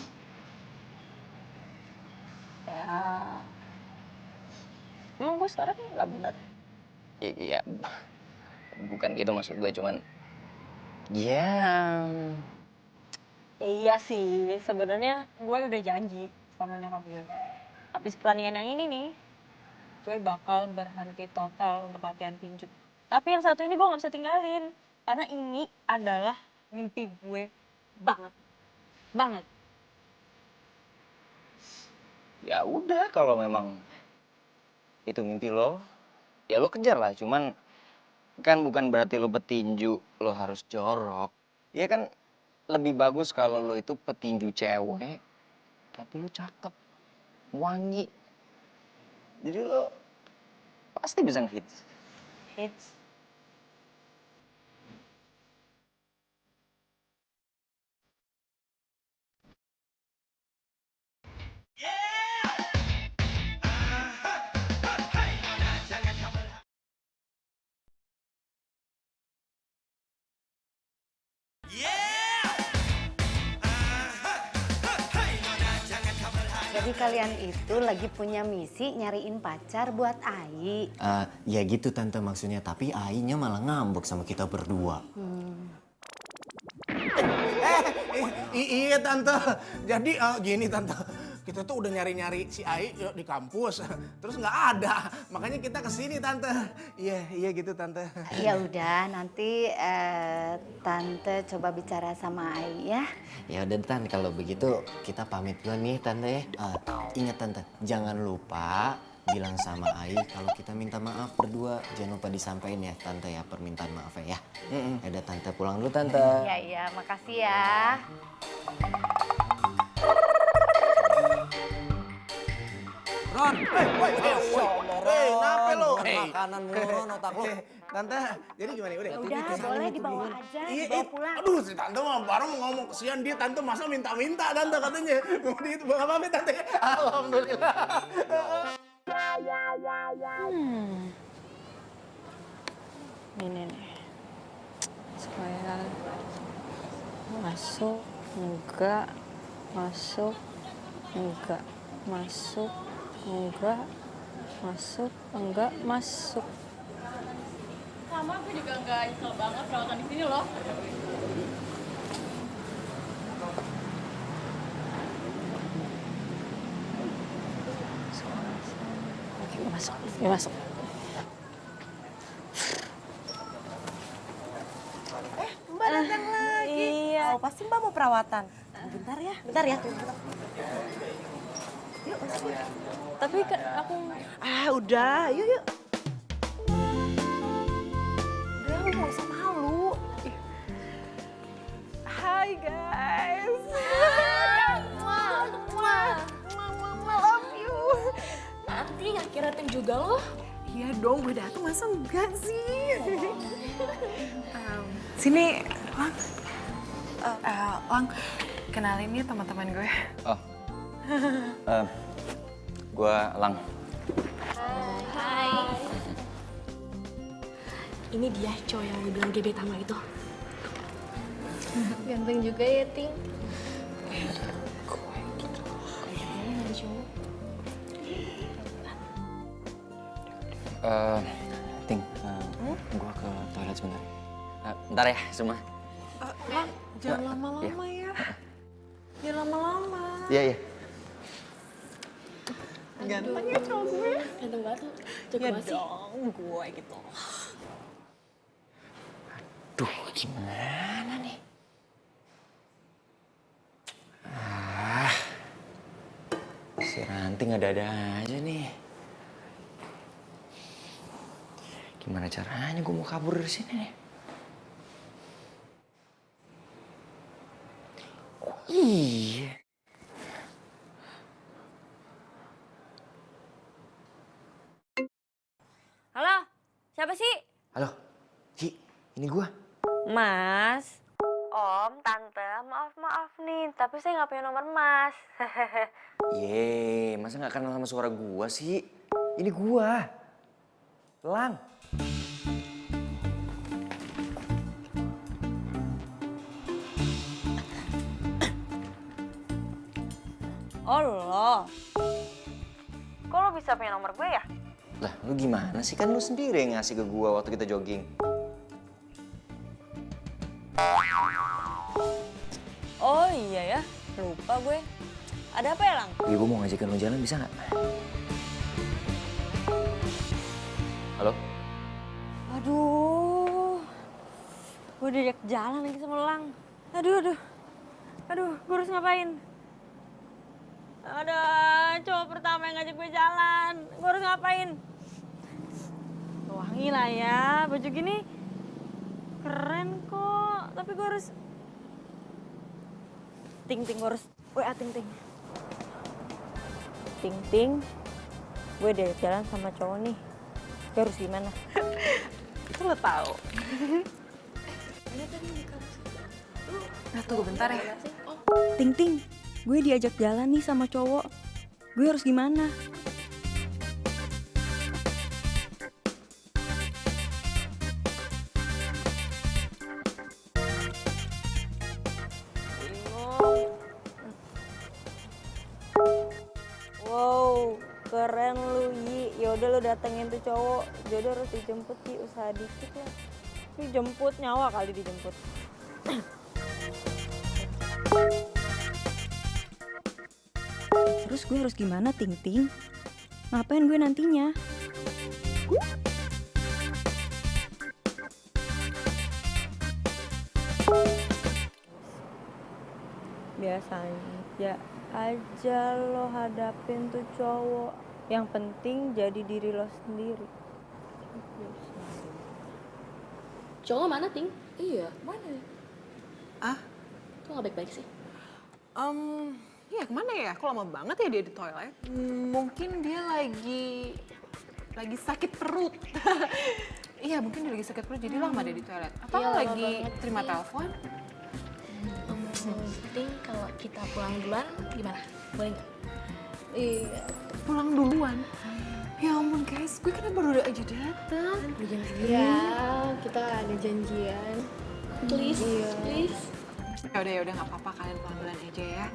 Ya. Emang gue sekarang nggak bener? Iya, bukan gitu maksud gue, cuman ya Iya sih, sebenarnya gue udah janji sama nyokap gue. Habis pertandingan yang ini nih, gue bakal berhenti total untuk latihan tinju. Tapi yang satu ini gue nggak bisa tinggalin, karena ini adalah mimpi gue banget. ya udah kalau memang itu mimpi lo, ya lo kejar lah. Cuman kan bukan berarti lo petinju lo harus jorok. Ya kan lebih bagus kalau lo itu petinju cewek, tapi lo cakep, wangi. Jadi lo pasti bisa ngehits. Hits. Jadi kalian itu lagi punya misi nyariin pacar buat Ai. Ya gitu tante maksudnya, tapi Ainya malah ngambek sama kita berdua. Iya tante, jadi gini tante, kita tuh udah nyari-nyari si Ai di kampus, terus nggak ada, makanya kita kesini tante. Iya gitu tante. Ya udah, nanti tante coba bicara sama Ai ya. Ya udah Tan, kalau begitu kita pamit dulu nih tante ya. Ingat tante, jangan lupa bilang sama Ai kalau kita minta maaf berdua. Jangan lupa disampaikan ya tante ya, permintaan maaf ya. Udah tante, pulang dulu tante. Iya, makasih ya. Ron, kenapa lo? Makanan mulu otak lo. Tante, jadi gimana? Udah, Udah, boleh dibawa aja, dibawa pulang. Aduh, si tante mah baru mau ngomong kesian dia, tante masa minta-minta tante katanya. Itu nggak apa-apa tante. Alhamdulillah. Ini nih. Supaya masuk, enggak, masuk, enggak, masuk, enggak, masuk, enggak, masuk. Sama gue juga nggak nyesel banget perawatan di sini loh. Oke, masuk, masuk. Mbak datang lagi. Iya. Oh, pasti Mbak mau perawatan. Bentar ya. Tapi kan aku Udah, yuk. Udah, lu nggak usah malu. Hai guys. Love you. Nanti akhirnya dateng juga loh. Iya dong, gue dateng masa enggak sih? Sini, Lang. Lang, kenalin nih teman-teman gue. Oh, Gua Lang. Ini dia cowok yang gue bilang gebet sama itu. Ganteng juga ya, Ting. Ting, gua ke toilet sebentar. Bentar ya, semua. Lang, jangan lama-lama ya. Jangan lama-lama. Iya, iya. Ganteng ya cowok gue. Ganteng banget tuh. Jago Ya banget sih. dong, gue gitu. Duh, gimana nih? Si Ranting ada-ada aja nih. Gimana caranya gue mau kabur dari sini nih? Oh iya. Halo, siapa sih? Halo, Ci, ini gue. Mas. Om, Tante, maaf nih, tapi saya nggak punya nomor Mas. Yeay, masa nggak kenal sama suara gue sih? Ini gue, Lang. Oh lo. Kok lo bisa punya nomor gue ya? Lah, lu gimana sih? Kan lu sendiri yang ngasih ke gue waktu kita jogging. Oh iya ya, lupa gue. Ada apa ya, Lang? Ibu mau ngajakin lu jalan bisa nggak? Halo? Aduh, gue diajak jalan lagi sama Lang. Aduh, gue harus ngapain? Ada cowok pertama yang ngajak gue jalan. Gue harus ngapain? Wangi lah ya, baju gini keren kok. Tapi gue harus... Ting, gue harus... WA Ting. Ting, gue diajak jalan sama cowok nih. Gue harus gimana? Itu lo tahu. Nah, tunggu bentar ya. Ting, gue diajak jalan nih sama cowok. Gue harus gimana? Wow, keren lu, Yi. Yaudah lu datengin tuh cowok. Jodoh harus dijemput, Yi. Usaha dikit lah. Jemput nyawa kali dijemput. Terus gue harus gimana, Ting? Ngapain gue nantinya? Biasanya aja lo hadapin tuh cowok. Yang penting jadi diri lo sendiri. Cowok mana, Ting? Iya, mana ya? Ah? Kok gak baik-baik sih? Iya kemana ya? Kok lama banget ya dia di toilet? Mungkin dia lagi sakit perut. Iya mungkin dia lagi sakit perut jadi lama dia di toilet. Atau Iya, lama lagi banget terima sih. telepon? Ting, kalau kita pulang duluan gimana? Boleh nggak? Iya, pulang duluan. Ya ampun guys, gue kan baru aja datang. Udah jam segini. Ya, kita ada janjian. Please, please. Ya udah nggak apa-apa, kalian pulang duluan aja ya.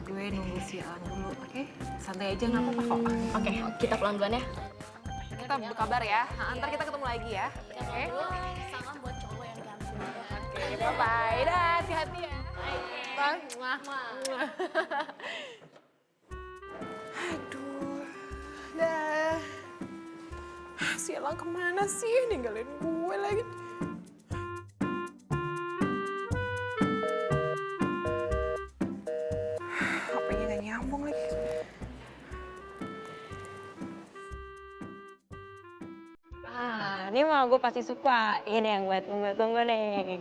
Gue nunggu si Alan dulu, oke? Santai aja nggak apa-apa kok. Oke, kita pulang duluan ya. Kita berkabar ya. Ntar kita ketemu lagi ya. Oke? Salam buat cowok yang ganteng. Oke, bye-bye. Dah, hati-hati ya. Bye. Muah. Aduh, dah. Si Elang kemana sih? Ninggalin gue lagi. HP-nya nggak nyambung lagi. Ini mah gue pasti suka. Ini yang gue tunggu-tunggu nih.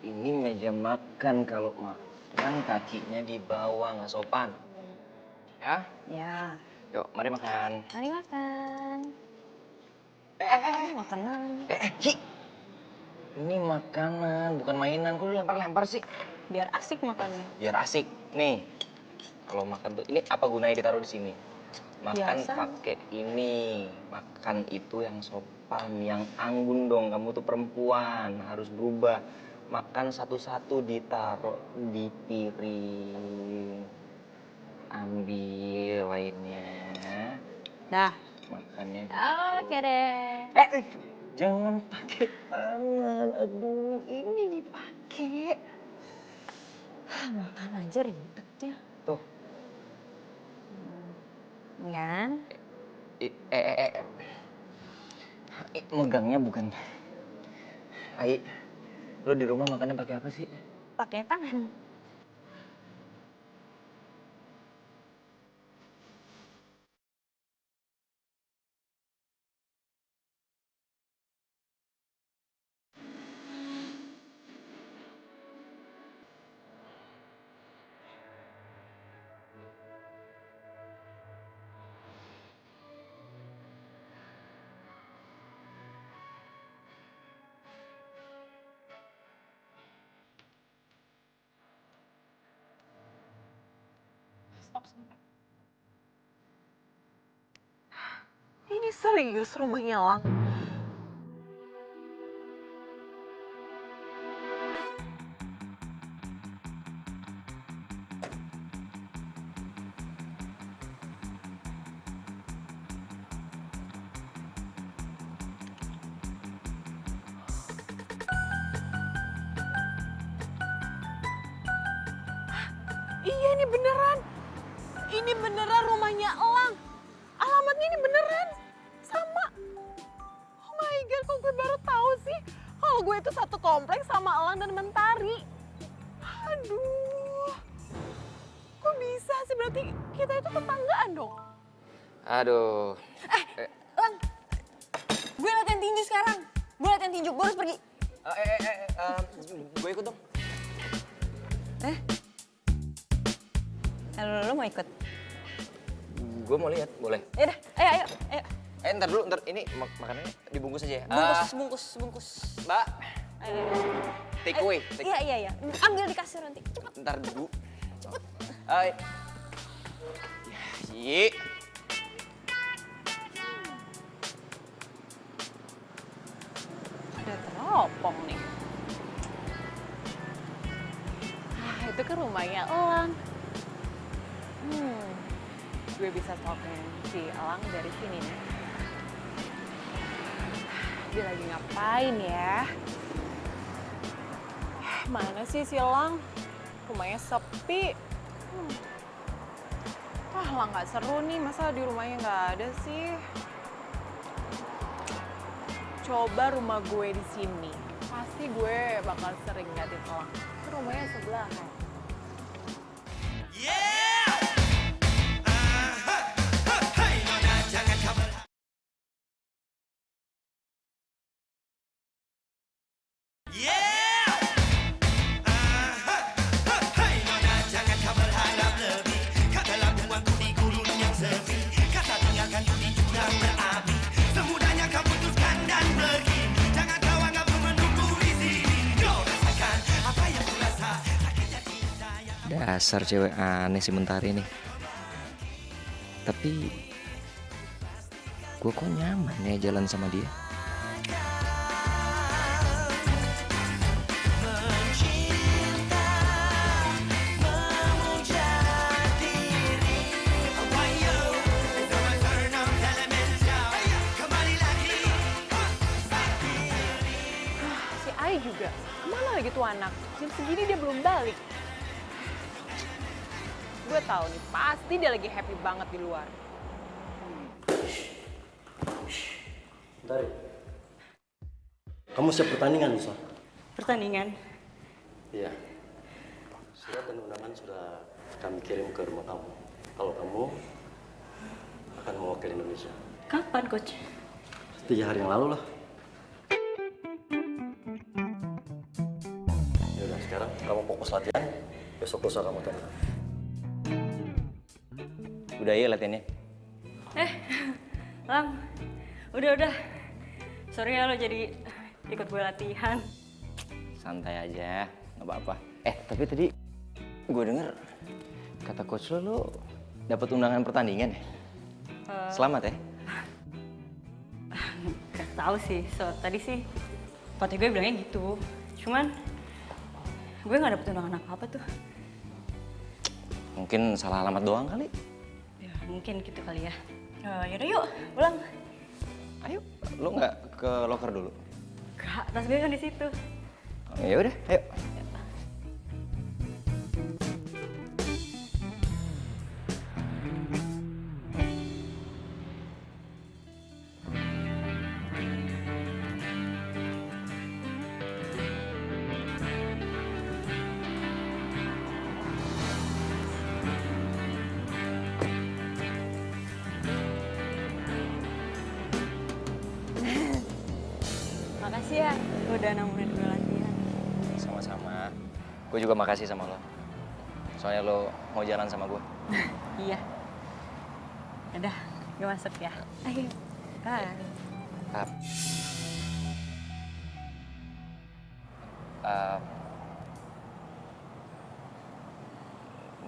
Ini meja makan, kalau makan kakinya di bawah, nggak sopan. Ya? Ya, Yuk, mari makan. mari makan. Makanan. Ci! Ini makanan, bukan mainan. Kok lu lempar-lempar sih? Biar asik makannya. Biar asik. Nih, kalau makan tuh, ini apa gunanya ditaruh di sini? Makan Biasa. pakai ini. Makan itu yang sopan, yang anggun dong. Kamu tuh perempuan, harus berubah. Makan satu-satu ditaruh di piring. Ambil lainnya. Dah. Makannya. Oke deh. Jangan pakai tangan. Aduh, ini dipakai. Makan aja ribet ya. Tuh. Kan? Megangnya bukan. Ai, lo di rumah makannya pakai apa sih? Pakai tangan. Ini serius rumahnya Lang? Iya ini beneran. Ini beneran rumahnya Elang. Alamatnya ini beneran. Sama. Oh my god, kok gue baru tahu sih. Kalau gue itu satu kompleks sama Elang dan Mentari. Aduh. Kok bisa sih? Berarti kita itu tetanggaan dong. Aduh. Lang, gue latihan tinju sekarang. Gue latihan tinju, gue harus pergi. Gue ikut dong. Lo mau ikut? Gue mau lihat, boleh. Yaudah, ayo. Ntar dulu, ntar ini makanannya dibungkus aja ya. Bungkus. Mbak, take away. Iya. Ambil di kasir nanti. Cepet. Ntar dulu. Cepet. Hai. Yi. Ada teropong nih. Itu kan rumahnya Elang. Gue bisa stalking si Elang dari sini nih. Dia lagi ngapain ya? Mana sih si Elang? Rumahnya sepi. Lah nggak seru nih, masa di rumahnya nggak ada sih? Coba rumah gue di sini, pasti gue bakal sering ngeliatin Elang. Itu rumahnya sebelah kan? Dasar cewek aneh si Mentari nih. Tapi gue kok nyaman ya jalan sama dia. Si Ai juga, kemana lagi tuh anak? Jam segini dia belum balik. Gue tahu nih, pasti dia lagi happy banget di luar. Dari. Kamu siap pertandingan, Nusa? Pertandingan? Iya. Surat dan undangan sudah kami kirim ke rumah kamu. Kalau kamu akan mewakili Indonesia. Kapan, Coach? 3 hari yang lalu lah. Yaudah, sekarang kamu fokus latihan. Besok lusa kamu tanya. Udah ya latihannya? Lang, udah. Sorry ya lo jadi ikut gue latihan. Santai aja, nggak apa-apa. Tapi tadi gue denger kata coach lo dapet undangan pertandingan ya? Selamat ya? Gak tahu sih, tadi sih pelatih gue bilangnya gitu. Cuman gue gak dapet undangan apa-apa tuh. Mungkin salah alamat doang kali. Ya mungkin gitu kali ya. Yaudah yuk, pulang. Ayo, lo nggak ke locker dulu? Gak, tas gue kan di situ. Ya udah, ayo. Makasih ya, udah nemenin gue latihan. Sama-sama. Gue juga makasih sama lo. Soalnya lo mau jalan sama gue. Iya. Udah, gue masuk ya. Ayo. Bye.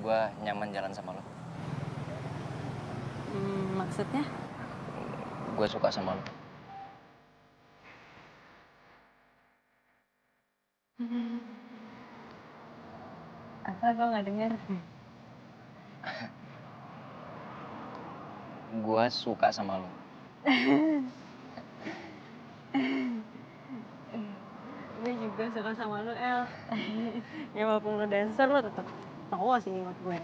Gue nyaman jalan sama lo. Maksudnya? Gue suka sama lo. Apa gue gak denger? Gue suka sama lo. Gue juga suka sama lu, El. Ya walaupun lu dancer, lu tetep cowok sih buat gue.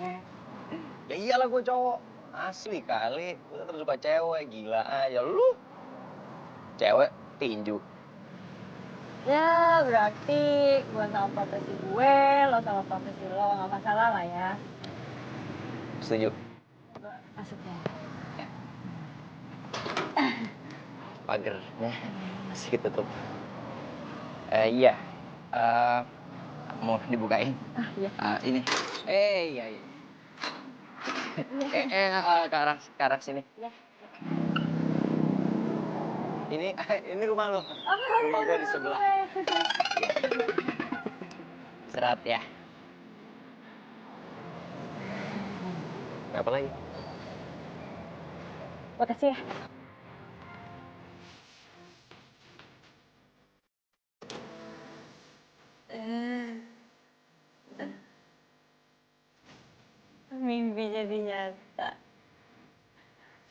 Ya iyalah gue cowok. Asli kali. Gue tetap suka cewek. Gila aja lu. Cewek tinju. Ya berarti gue sama profesi gue, lo sama profesi lo, gak masalah lah ya. Setuju. Masuknya. Pagernya masih ketutup. Iya. Mau dibukain? Iya. Ini. Iya. Ke arah sini. Ini rumah lo. Rumah gue di sebelah. Serat ya. Apa lagi? Makasih ya. Mimpi jadi nyata.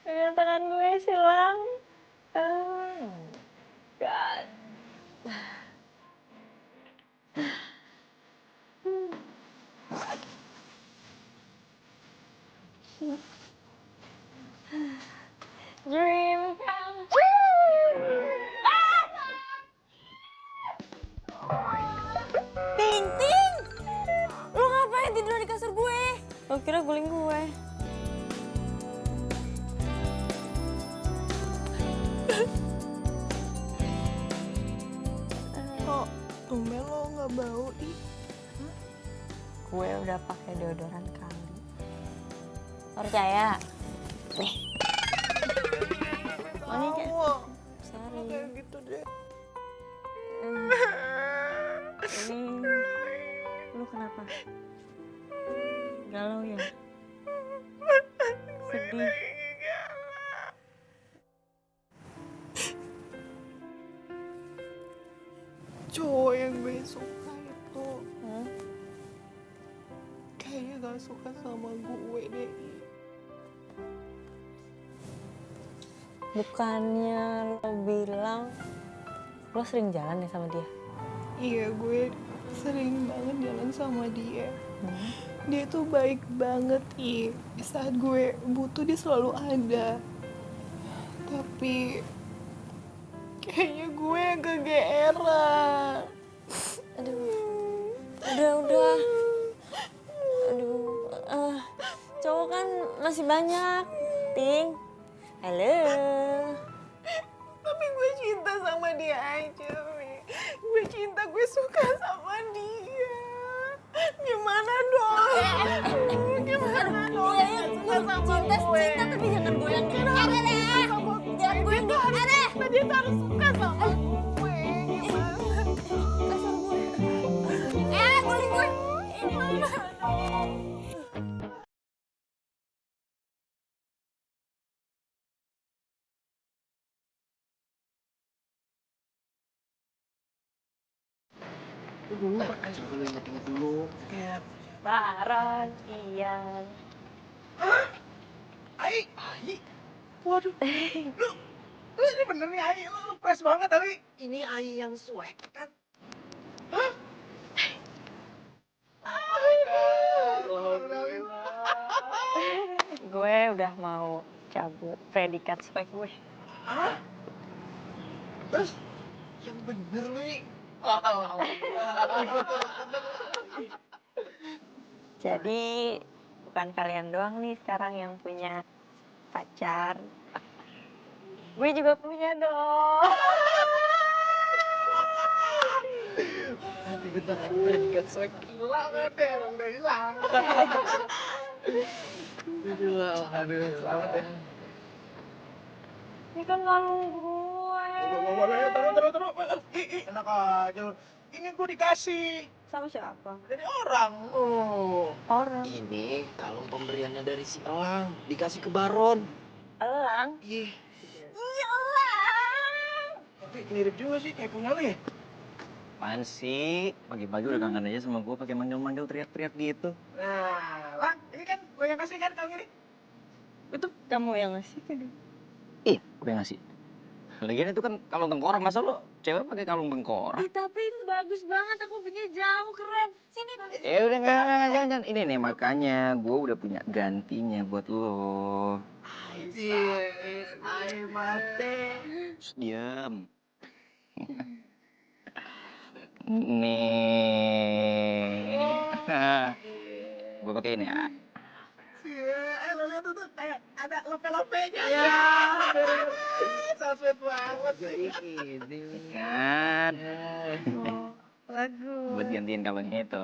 Dengan tangan gue silang. Oh, God. Dream come true. Ting, Ting! Lu ngapain tidur di kasur gue? Lo kira guling gue. Kok tumben lo nggak bau, ih? Gue udah pakai deodoran kali. Percaya? Nih. Monika. Sorry. Kayak gitu deh. Ini lu kenapa? Galau ya? Sedih? Cowok yang gue suka itu kayaknya gak suka sama gue deh. Bukannya lo bilang lo sering jalan ya sama dia? Iya, gue sering banget jalan sama dia. Dia tuh baik banget, Ih. Di saat gue butuh dia selalu ada. Tapi kayaknya gue yang kegeeran. Udah. Aduh, cowok kan masih banyak, Ting. Halo. Tapi gue cinta sama dia aja, Mi. Gue cinta, gue suka sama dia. Gimana dong? Gimana dong? Suka sama gue. Cinta tapi jangan goyang deh. Jangan goyang deh. Dia tuh harus suka sama gue. Gimana? Guling gue. Ingat dulu. Baron, Ian. Ai. Waduh. Lu ini bener nih Ai, lu fresh banget tapi. Ini Ai yang swag kan? Gue udah mau cabut predikat swag gue. Terus yang bener nih. Jadi bukan kalian doang nih sekarang yang punya pacar. Gue juga punya dong. Nanti bentar lagi predikat swag hilang deh, emang udah hilang. Aduh, selamat ya. Ini kan kalung gue. Terus. Enak aja lu. Ini gue dikasih Sama siapa? dari orang. Oh. Orang. Ini kalung pemberiannya dari si Elang, dikasih ke Baron. Elang. Iya. Tapi mirip juga sih kayak punya lu ya. Apaan sih? Pagi-pagi udah kangen aja sama gue pakai manggil-manggil teriak-teriak gitu. Nah, Lang, ini kan gue yang kasih kan kalung ini. Itu kamu yang ngasih kan? Iya, gue yang ngasih. Lagian itu kan kalung tengkorak, masa lo cewek pakai kalung tengkorak? Tapi itu bagus banget, aku punya jauh keren. Sini. Ya udah enggak, jangan. Ini nih makanya gue udah punya gantinya buat lo. Ai mate. Shh, diam. Nih. Gue pakai ini ya. Lo lihat tuh kayak ada lope-lopenya. Ya. So sweet banget sih. Kan. Bagus. Buat gantiin kalungnya itu.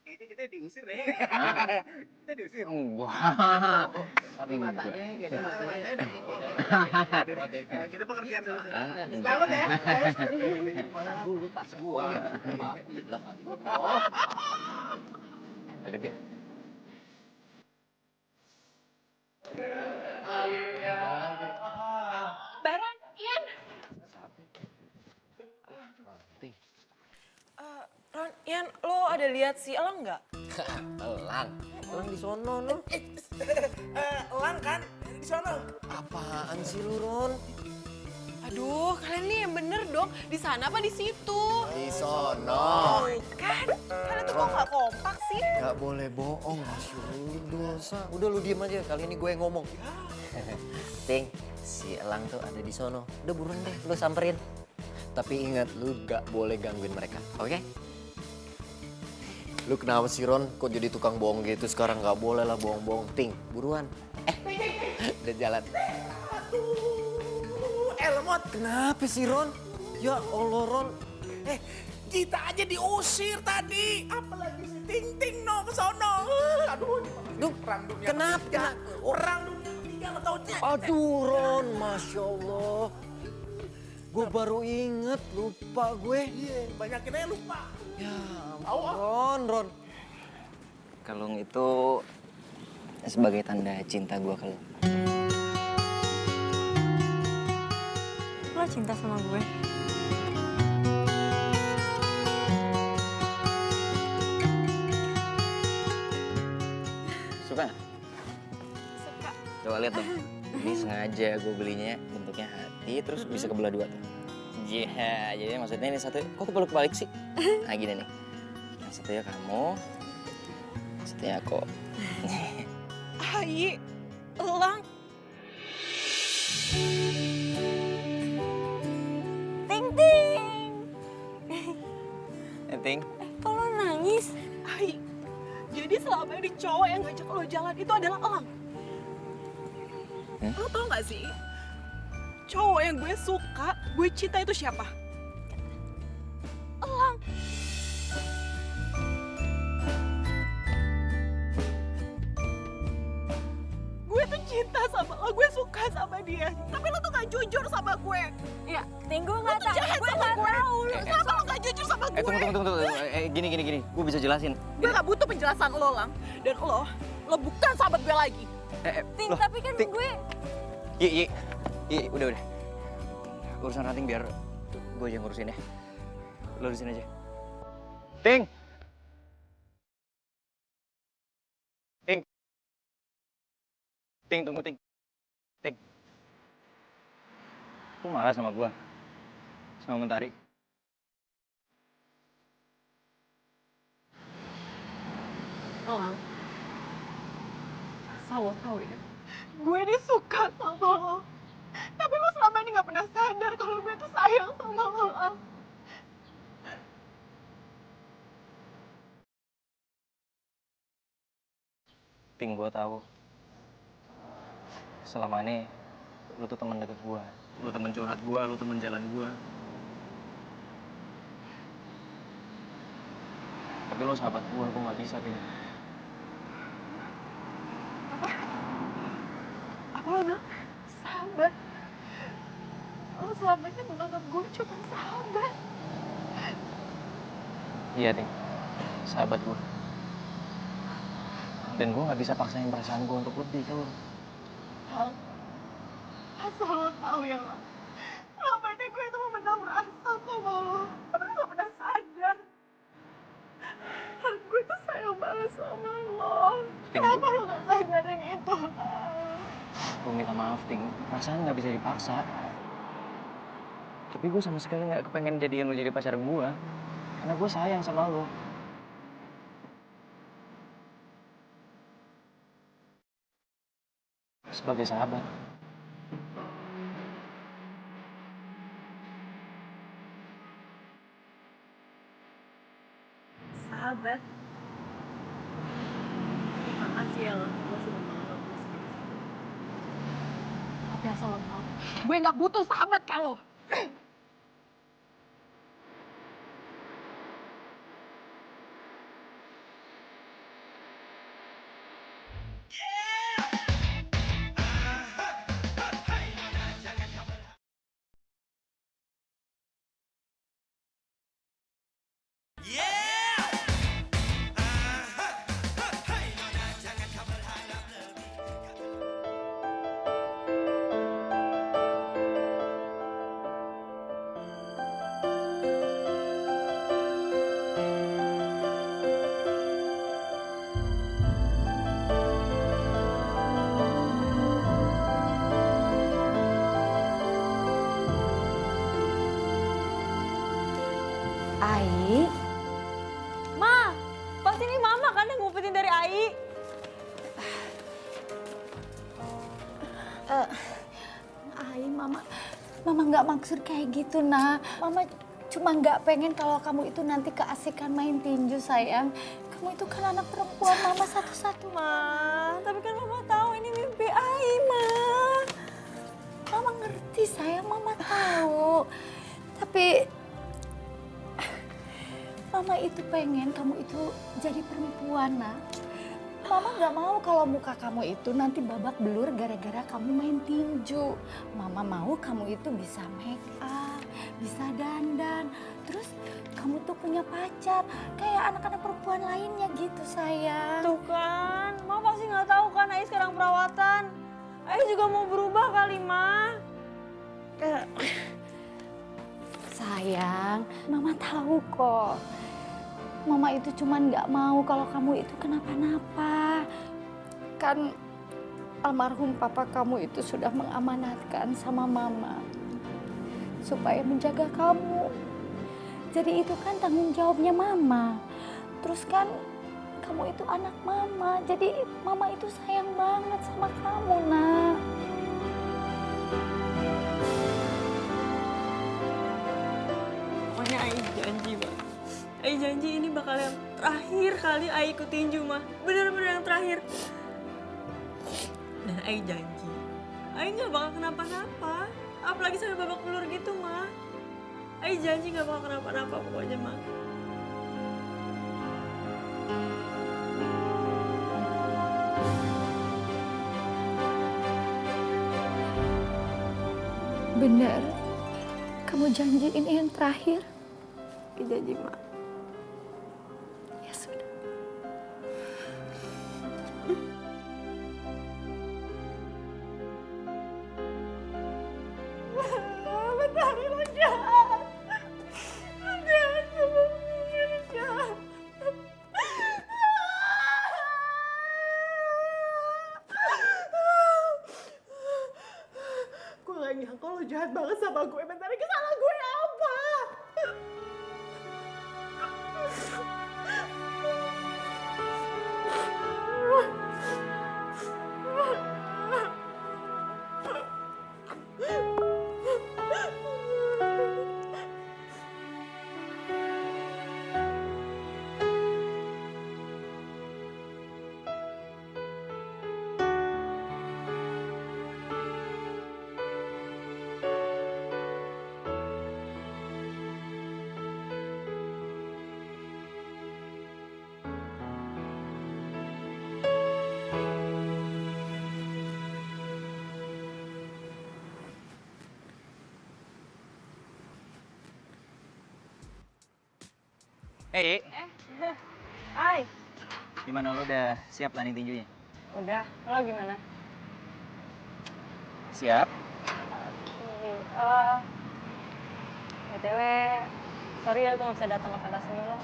Ini kita diusir deh. Kita diusir. Wah. Tapi Matanya kita pengertian dulu. Selamat ya. gue lupa semua. Ada dia. Baron, Ian. Ron, Ian, lo ada lihat si Elang nggak? Elang di sono, no. Elang kan di sono. Apaan sih lu, Ron? Aduh, kalian nih yang bener dong. Di sana apa di situ? Di sono. Kan, kalian tuh kok nggak kompak sih? Gak boleh bohong, Masya dosa. Udah lu diem aja, kali ini gue yang ngomong. Ting, si Elang tuh ada di sono. Udah buruan deh, lu samperin. Tapi ingat, lu gak boleh gangguin mereka, oke? Lu kenapa sih, Ron? Kok jadi tukang bohong gitu sekarang? Gak boleh lah bohong-bohong. Ting, buruan. Udah jalan. Lemot. Kenapa sih, Ron? Ya Allah, Ron. Kita aja diusir tadi. Apalagi si Ting Ting no ke sono. Aduh, perang dunia Kenapa? ketiga. Perang dunia ketiga lo tau cek. Aduh, Ron, Masya Allah. Gue baru inget, lupa gue. Iya, banyakin aja lupa. Ya ampun, Ron. Kalung itu sebagai tanda cinta gue ke lo. Lo cinta sama gue? Suka nggak? Suka. Coba lihat dong. Ini sengaja gue belinya bentuknya hati, terus bisa kebelah dua tuh. Iya, jadi maksudnya ini satu, kok kebalik sih? Nah gini nih, yang satunya kamu, yang satunya aku. Ai, Elang. Ting ting. Ting, Kok lo nangis? Ai, jadi selama ini cowok yang ngajak lo jalan itu adalah Elang. Lo tau gak sih? Cowok yang gue suka, gue cinta itu siapa? Elang. Gue tuh cinta sama lo, gue suka sama dia. Tapi lo tuh gak jujur sama gue. Ya, Ting, gue nggak tahu. Jahat Gue sama nggak gue. tahu. Kenapa lo gak jujur sama gue? tunggu. Gini. Gue bisa jelasin. Gue gak butuh penjelasan lo, Lang. Dan lo bukan sahabat gue lagi. Ting, Loh, tapi kan Ting. gue... Iya, udah. urusan ranting biar gue aja ngurusin ya. Lo di sini aja. Ting! Ting! Ting, tunggu Ting. Ting. Lu marah sama gue? Sama Mentari? Elang, asal lo tau ya, gue ini suka sama lo. Tapi lo selama ini gak pernah sadar kalau gue tuh sayang sama lo, Ang. Ting, gue tahu. Selama ini lu tuh teman deket gue. Lu teman curhat gue, lu teman jalan gue. Tapi lu sahabat gue gak bisa, Ting. Apa lo bilang? Sahabat? Lo selama ini menganggap gue cuma sahabat. Iya, Ting. Sahabat gue. Dan gue gak bisa paksain perasaan gue untuk lebih ke lu. Ang, asal lo tau ya, Lang. Selama ini gue itu memendam rasa sama lo. Tapi lo gak pernah sadar. Gue tuh sayang banget sama lo. Kenapa lo gak sadarin itu, Ang? Gue minta maaf, Ting. Perasaan gak bisa dipaksa. Tapi gue sama sekali gak kepengen jadiin lu jadi pacar gue. Karena gue sayang sama lu. Sebagai sahabat. Sahabat. Terima kasih ya, Lang. Lo sudah menganggap gue sebagai sahabat. Tapi asal lo tau, gue gak butuh sahabat kalau. Ai, Ma, pas ini Mama kan yang ngumpetin dari Ai. Ai, Mama nggak maksud kayak gitu, Nak. Mama cuma nggak pengen kalau kamu itu nanti keasikan main tinju, sayang. Kamu itu kan anak perempuan Mama satu-satu. Ma, tapi kan Mama tahu ini mimpi Ai, Ma. Mama ngerti, sayang. Mama tahu. Tapi Mama itu pengen kamu itu jadi perempuan, Nak. Mama nggak mau kalau muka kamu itu nanti babak belur gara-gara kamu main tinju. Mama mau kamu itu bisa make up, bisa dandan. Terus kamu tuh punya pacar kayak anak-anak perempuan lainnya gitu, sayang. Tuh kan, Mama pasti nggak tahu kan Ai sekarang perawatan. Ai juga mau berubah kali, Ma. Sayang, Mama tahu kok. Mama itu cuman nggak mau kalau kamu itu kenapa-napa. Kan almarhum papa kamu itu sudah mengamanatkan sama Mama supaya menjaga kamu. Jadi itu kan tanggung jawabnya Mama. Terus kan kamu itu anak Mama. Jadi Mama itu sayang banget sama kamu, Nak. Pokoknya Ai janji, Ma. Ai janji ini bakal yang terakhir kali Ai ikut tinju, Ma. Bener-bener yang terakhir. Dan Ai janji, Ai nggak bakal kenapa-napa. Apalagi sampai babak belur gitu, Ma. Ai janji nggak bakal kenapa-napa pokoknya, Ma. Bener, kamu janji ini yang terakhir. Ai janji, Ma. Ya sudah. Mentari lo jahat. Lo jahat sama gue, lo jahat. Gue gak nyangka lo jahat banget sama gue. Mentari, kesalahan gue apa? Hey, Hai, gimana lu udah siap landing tinjunya? udah. Lo gimana? Siap. BTW, sorry ya gue gak bisa datang ke pentas ini lo.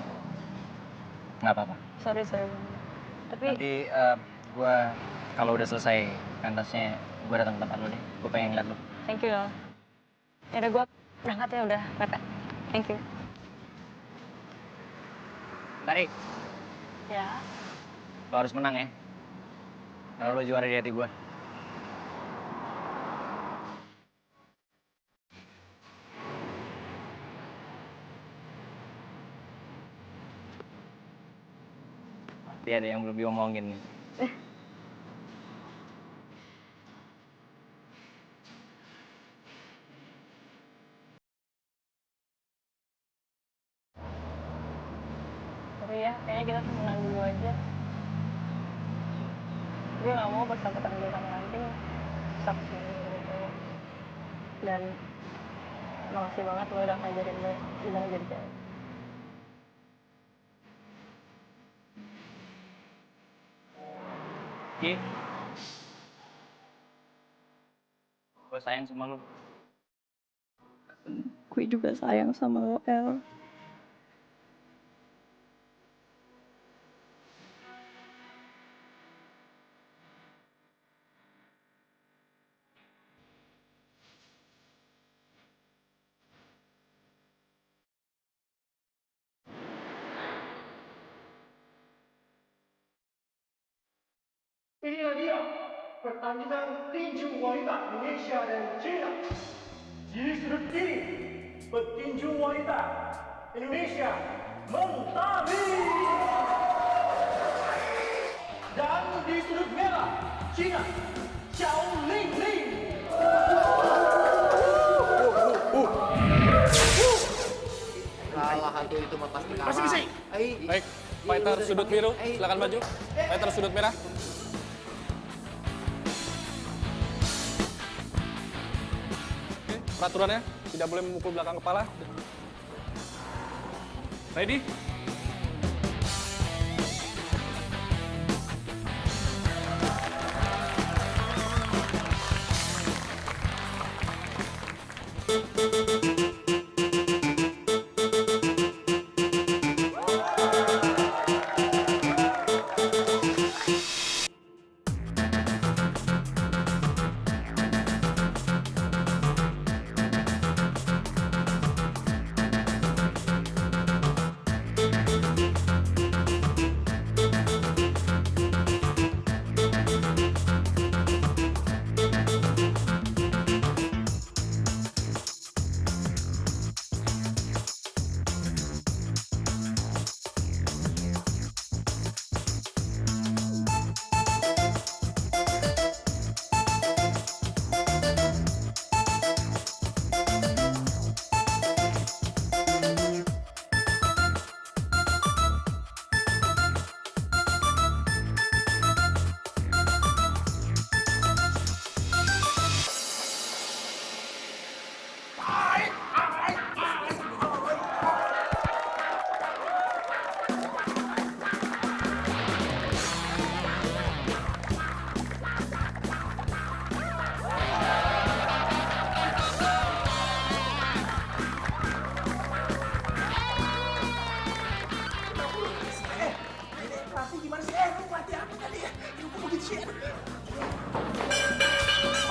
Nggak apa-apa. Sorry banget. Tapi Nanti gua kalau udah selesai pentasnya, gua datang ke tempat lu deh. Gua pengen ngeliat lu. thank you lo. Yaudah gue berangkat ya, udah mepet. Thank you. Tarik, Ya. lo harus menang ya. Kalau lo juara di hati gua. Pasti ada yang belum diomongin nih. Sorry ya, kayaknya kita menang dulu aja. Gue gak mau persahabatan gue sama Anting saksi gitu. Dan makasih banget lo udah ngajarin gue gimana jadi cewek. Ki, gua sayang sama lo. Gue juga sayang sama lo, El. Inilah dia pertandingan tinju wanita Indonesia dan China. Di sudut kiri, petinju wanita Indonesia Mentari. Dan di sudut merah, China, Xiao Ling Ling. Kalah hantu itu mah pasti kalah. Pasti. Baik, fighter sudut biru, silakan maju. Fighter sudut merah. Oke, peraturannya tidak boleh memukul belakang kepala. Ready?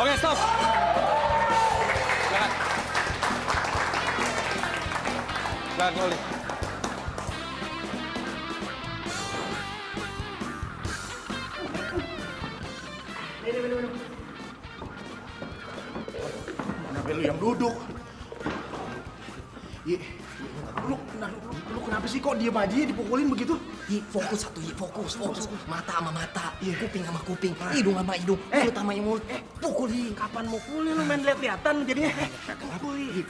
Oke, stop. Silakan. Silakan kembali. Kenapa lu yang duduk? Lu kenapa sih kok diem aja dipukulin begitu? Fokus satu, fokus. Mata sama mata, kuping sama kuping, hidung sama hidung, mulut sama mulut. Pukul, Kapan mau pulih lu main lihat-lihatan jadinya?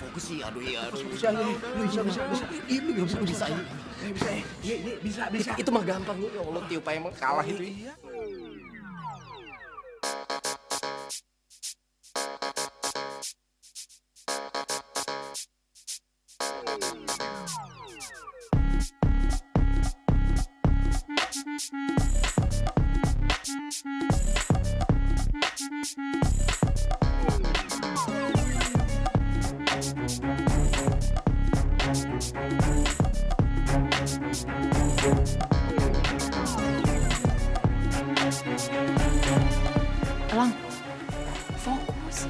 Fokus sih, aduh iya. Bisa lu, bisa. Lu bisa. Bisa. Itu mah gampang, ya Allah, tiup aja emang kalah itu. Elang, fokus.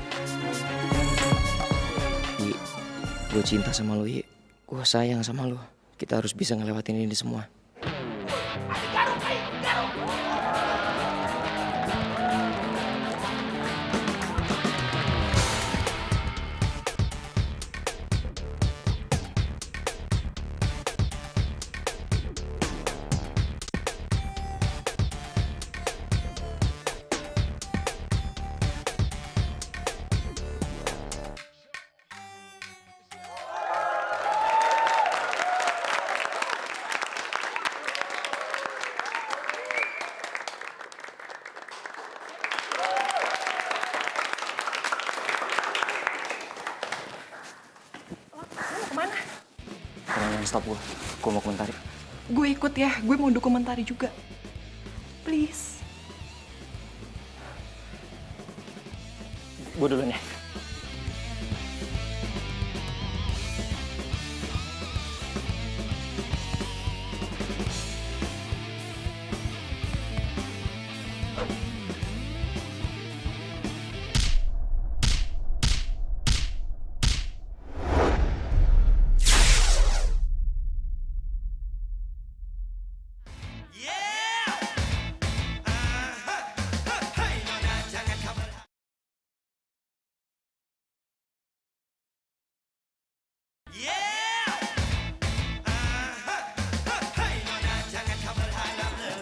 Yi, gue cinta sama lo, Yi. Gue sayang sama lo. Kita harus bisa ngelewatin ini semua. Jangan stop gue mau komentari. Gue ikut ya, gue mau dokumentari juga. Please. Gue duluan ya.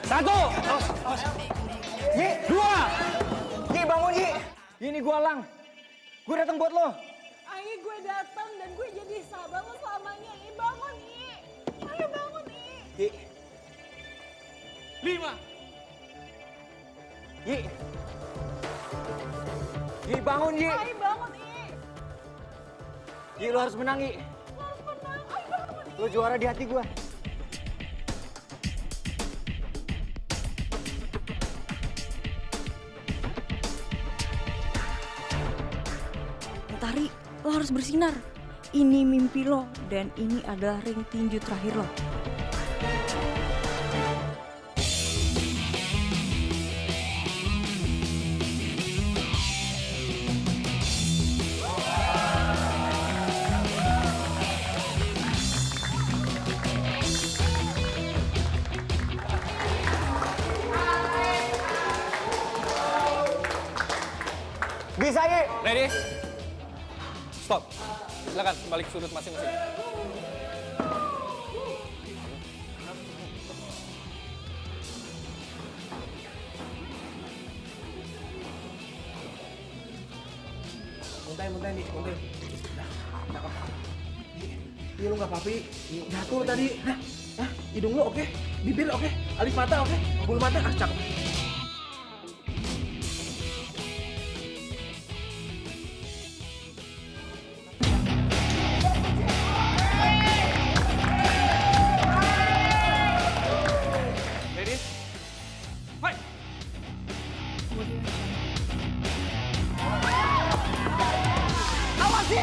Satu. Yi, dua. Yi, bangun Yi. Ini gua Lang. Gue datang buat lo. Ayo gue datang dan gue jadi sahabat lo selamanya. Yi, bangun Yi. Ayo bangun Yi. Yi. 5. Yi. Yi, bangun Yi. Ayo bangun Yi. Yi, lo harus menang Yi. Lo harus menang. Ayo bangun Yi. Lo juara di hati gua. Tari, lo harus bersinar. Ini mimpi lo dan ini adalah ring tinju terakhir lo. Bisa Yi. Ready? Stop. Silakan kembali ke sudut masing-masing. Muntahin nih, muntahin. Nah, apa? Iya lu nggak apa-apa, jatuh tadi. Hah? Hidung lu oke? Bibir oke? Alis mata oke? Bulu mata cakep. Ready? Fight! Awas Yi.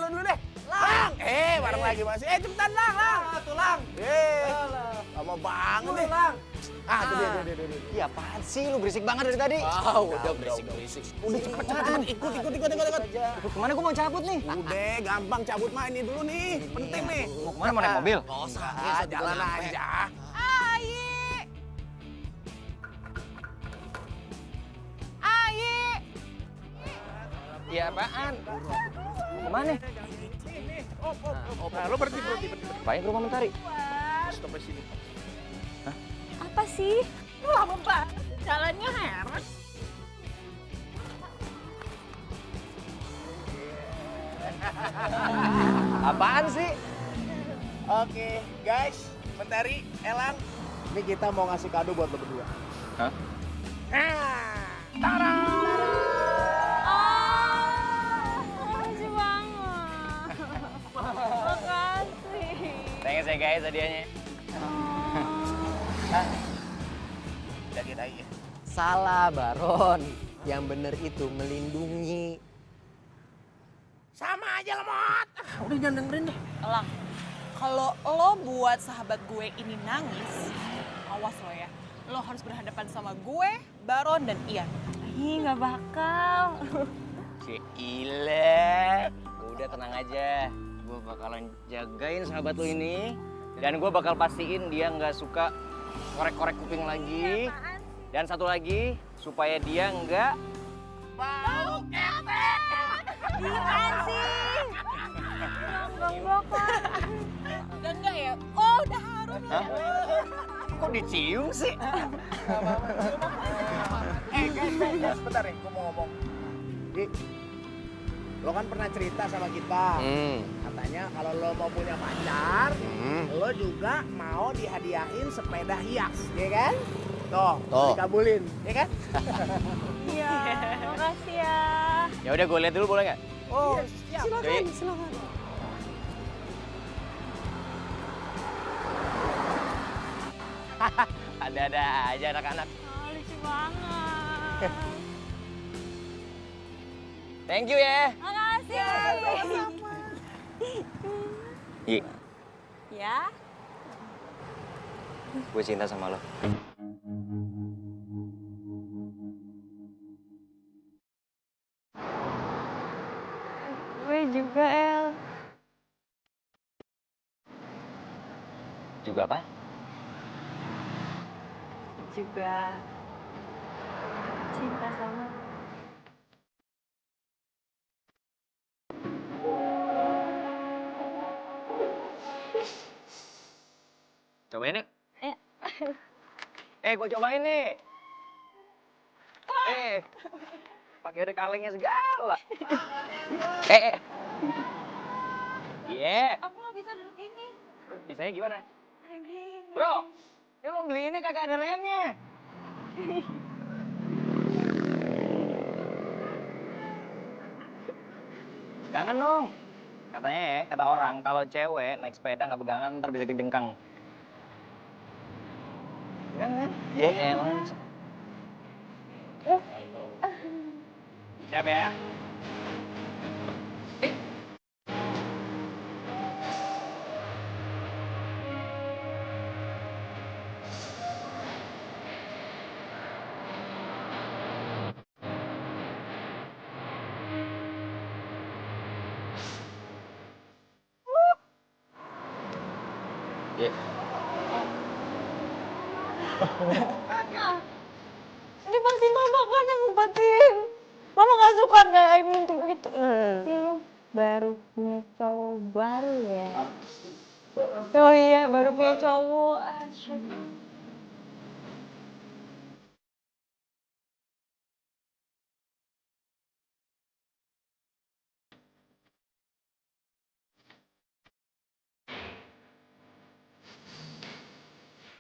Lu dulu deh. Lang. Bareng lagi masih. Cepetan Lang. Tuh Lang. Lama banget deh. Lang. Tuh dia. Iya apaan sih lu berisik banget dari tadi? Udah berisik. Udah cepet. Ikut. Ikut kemana gua mau cabut nih? Udah gampang cabut mah ini dulu nih. Penting nih. Mau kemana, mau naik mobil? Jalan aja. Iya apaan? Mau kemana? Nah, lo berhenti. Ngapain ke rumah Mentari? Stop di sini. Apa sih? Lama banget, jalannya heran. Apaan sih? Oke, guys, Mentari, Elang, ini kita mau ngasih kado buat lo berdua. Hah? Tara! Makasih banget. Makasih. Thanks ya guys hadiahnya. Jagain aja. Salah Baron. Yang bener itu melindungi. Sama aja lemot. Udah jangan dengerin deh. Elang, kalau lo buat sahabat gue ini nangis, awas lo ya. Lo harus berhadapan sama gue, Baron, dan Ian. Ih, nggak bakal. Cile. Udah tenang aja. Gue bakalan jagain sahabat lu ini. Dan gue bakal pastiin dia nggak suka korek-korek kuping lagi. Dan satu lagi, supaya dia nggak Bau ketek. Gimana sih? Nggak bakal. Udah enggak ya? Oh, udah harum ya. Kok dicium sih? Guys, sebentar nih, gue mau ngomong. Di, lo kan pernah cerita sama kita. Katanya kalau lo mau punya pacar, lo juga mau dihadiahin sepeda hias, ya kan? Tuh. Dikabulin, ya kan? Iya, makasih ya. Ya udah gue lihat dulu boleh nggak? Oh, Silakan. Ada-ada aja anak-anak. Lucu banget. Thank you ya. Makasih. Iya, Ya. gue cinta sama lo. Gue juga, El. Juga apa? Juga cinta sama. Cobain yuk. Ya. Gue cobain nih. Pakai ada kalengnya segala. Aku nggak bisa duduk ini. Bisanya gimana? Bro, ini lo beli ini kagak ada remnya. Jangan dong. Katanya ya, kata orang kalau cewek naik sepeda nggak pegangan ntar bisa kejengkang. Jangan. Iya, emang. Siap ya. Ini pasti mama kan yang ngumpatin. Mama gak suka kayak gitu. Lu baru punya cowok baru ya? Oh iya, baru punya cowok.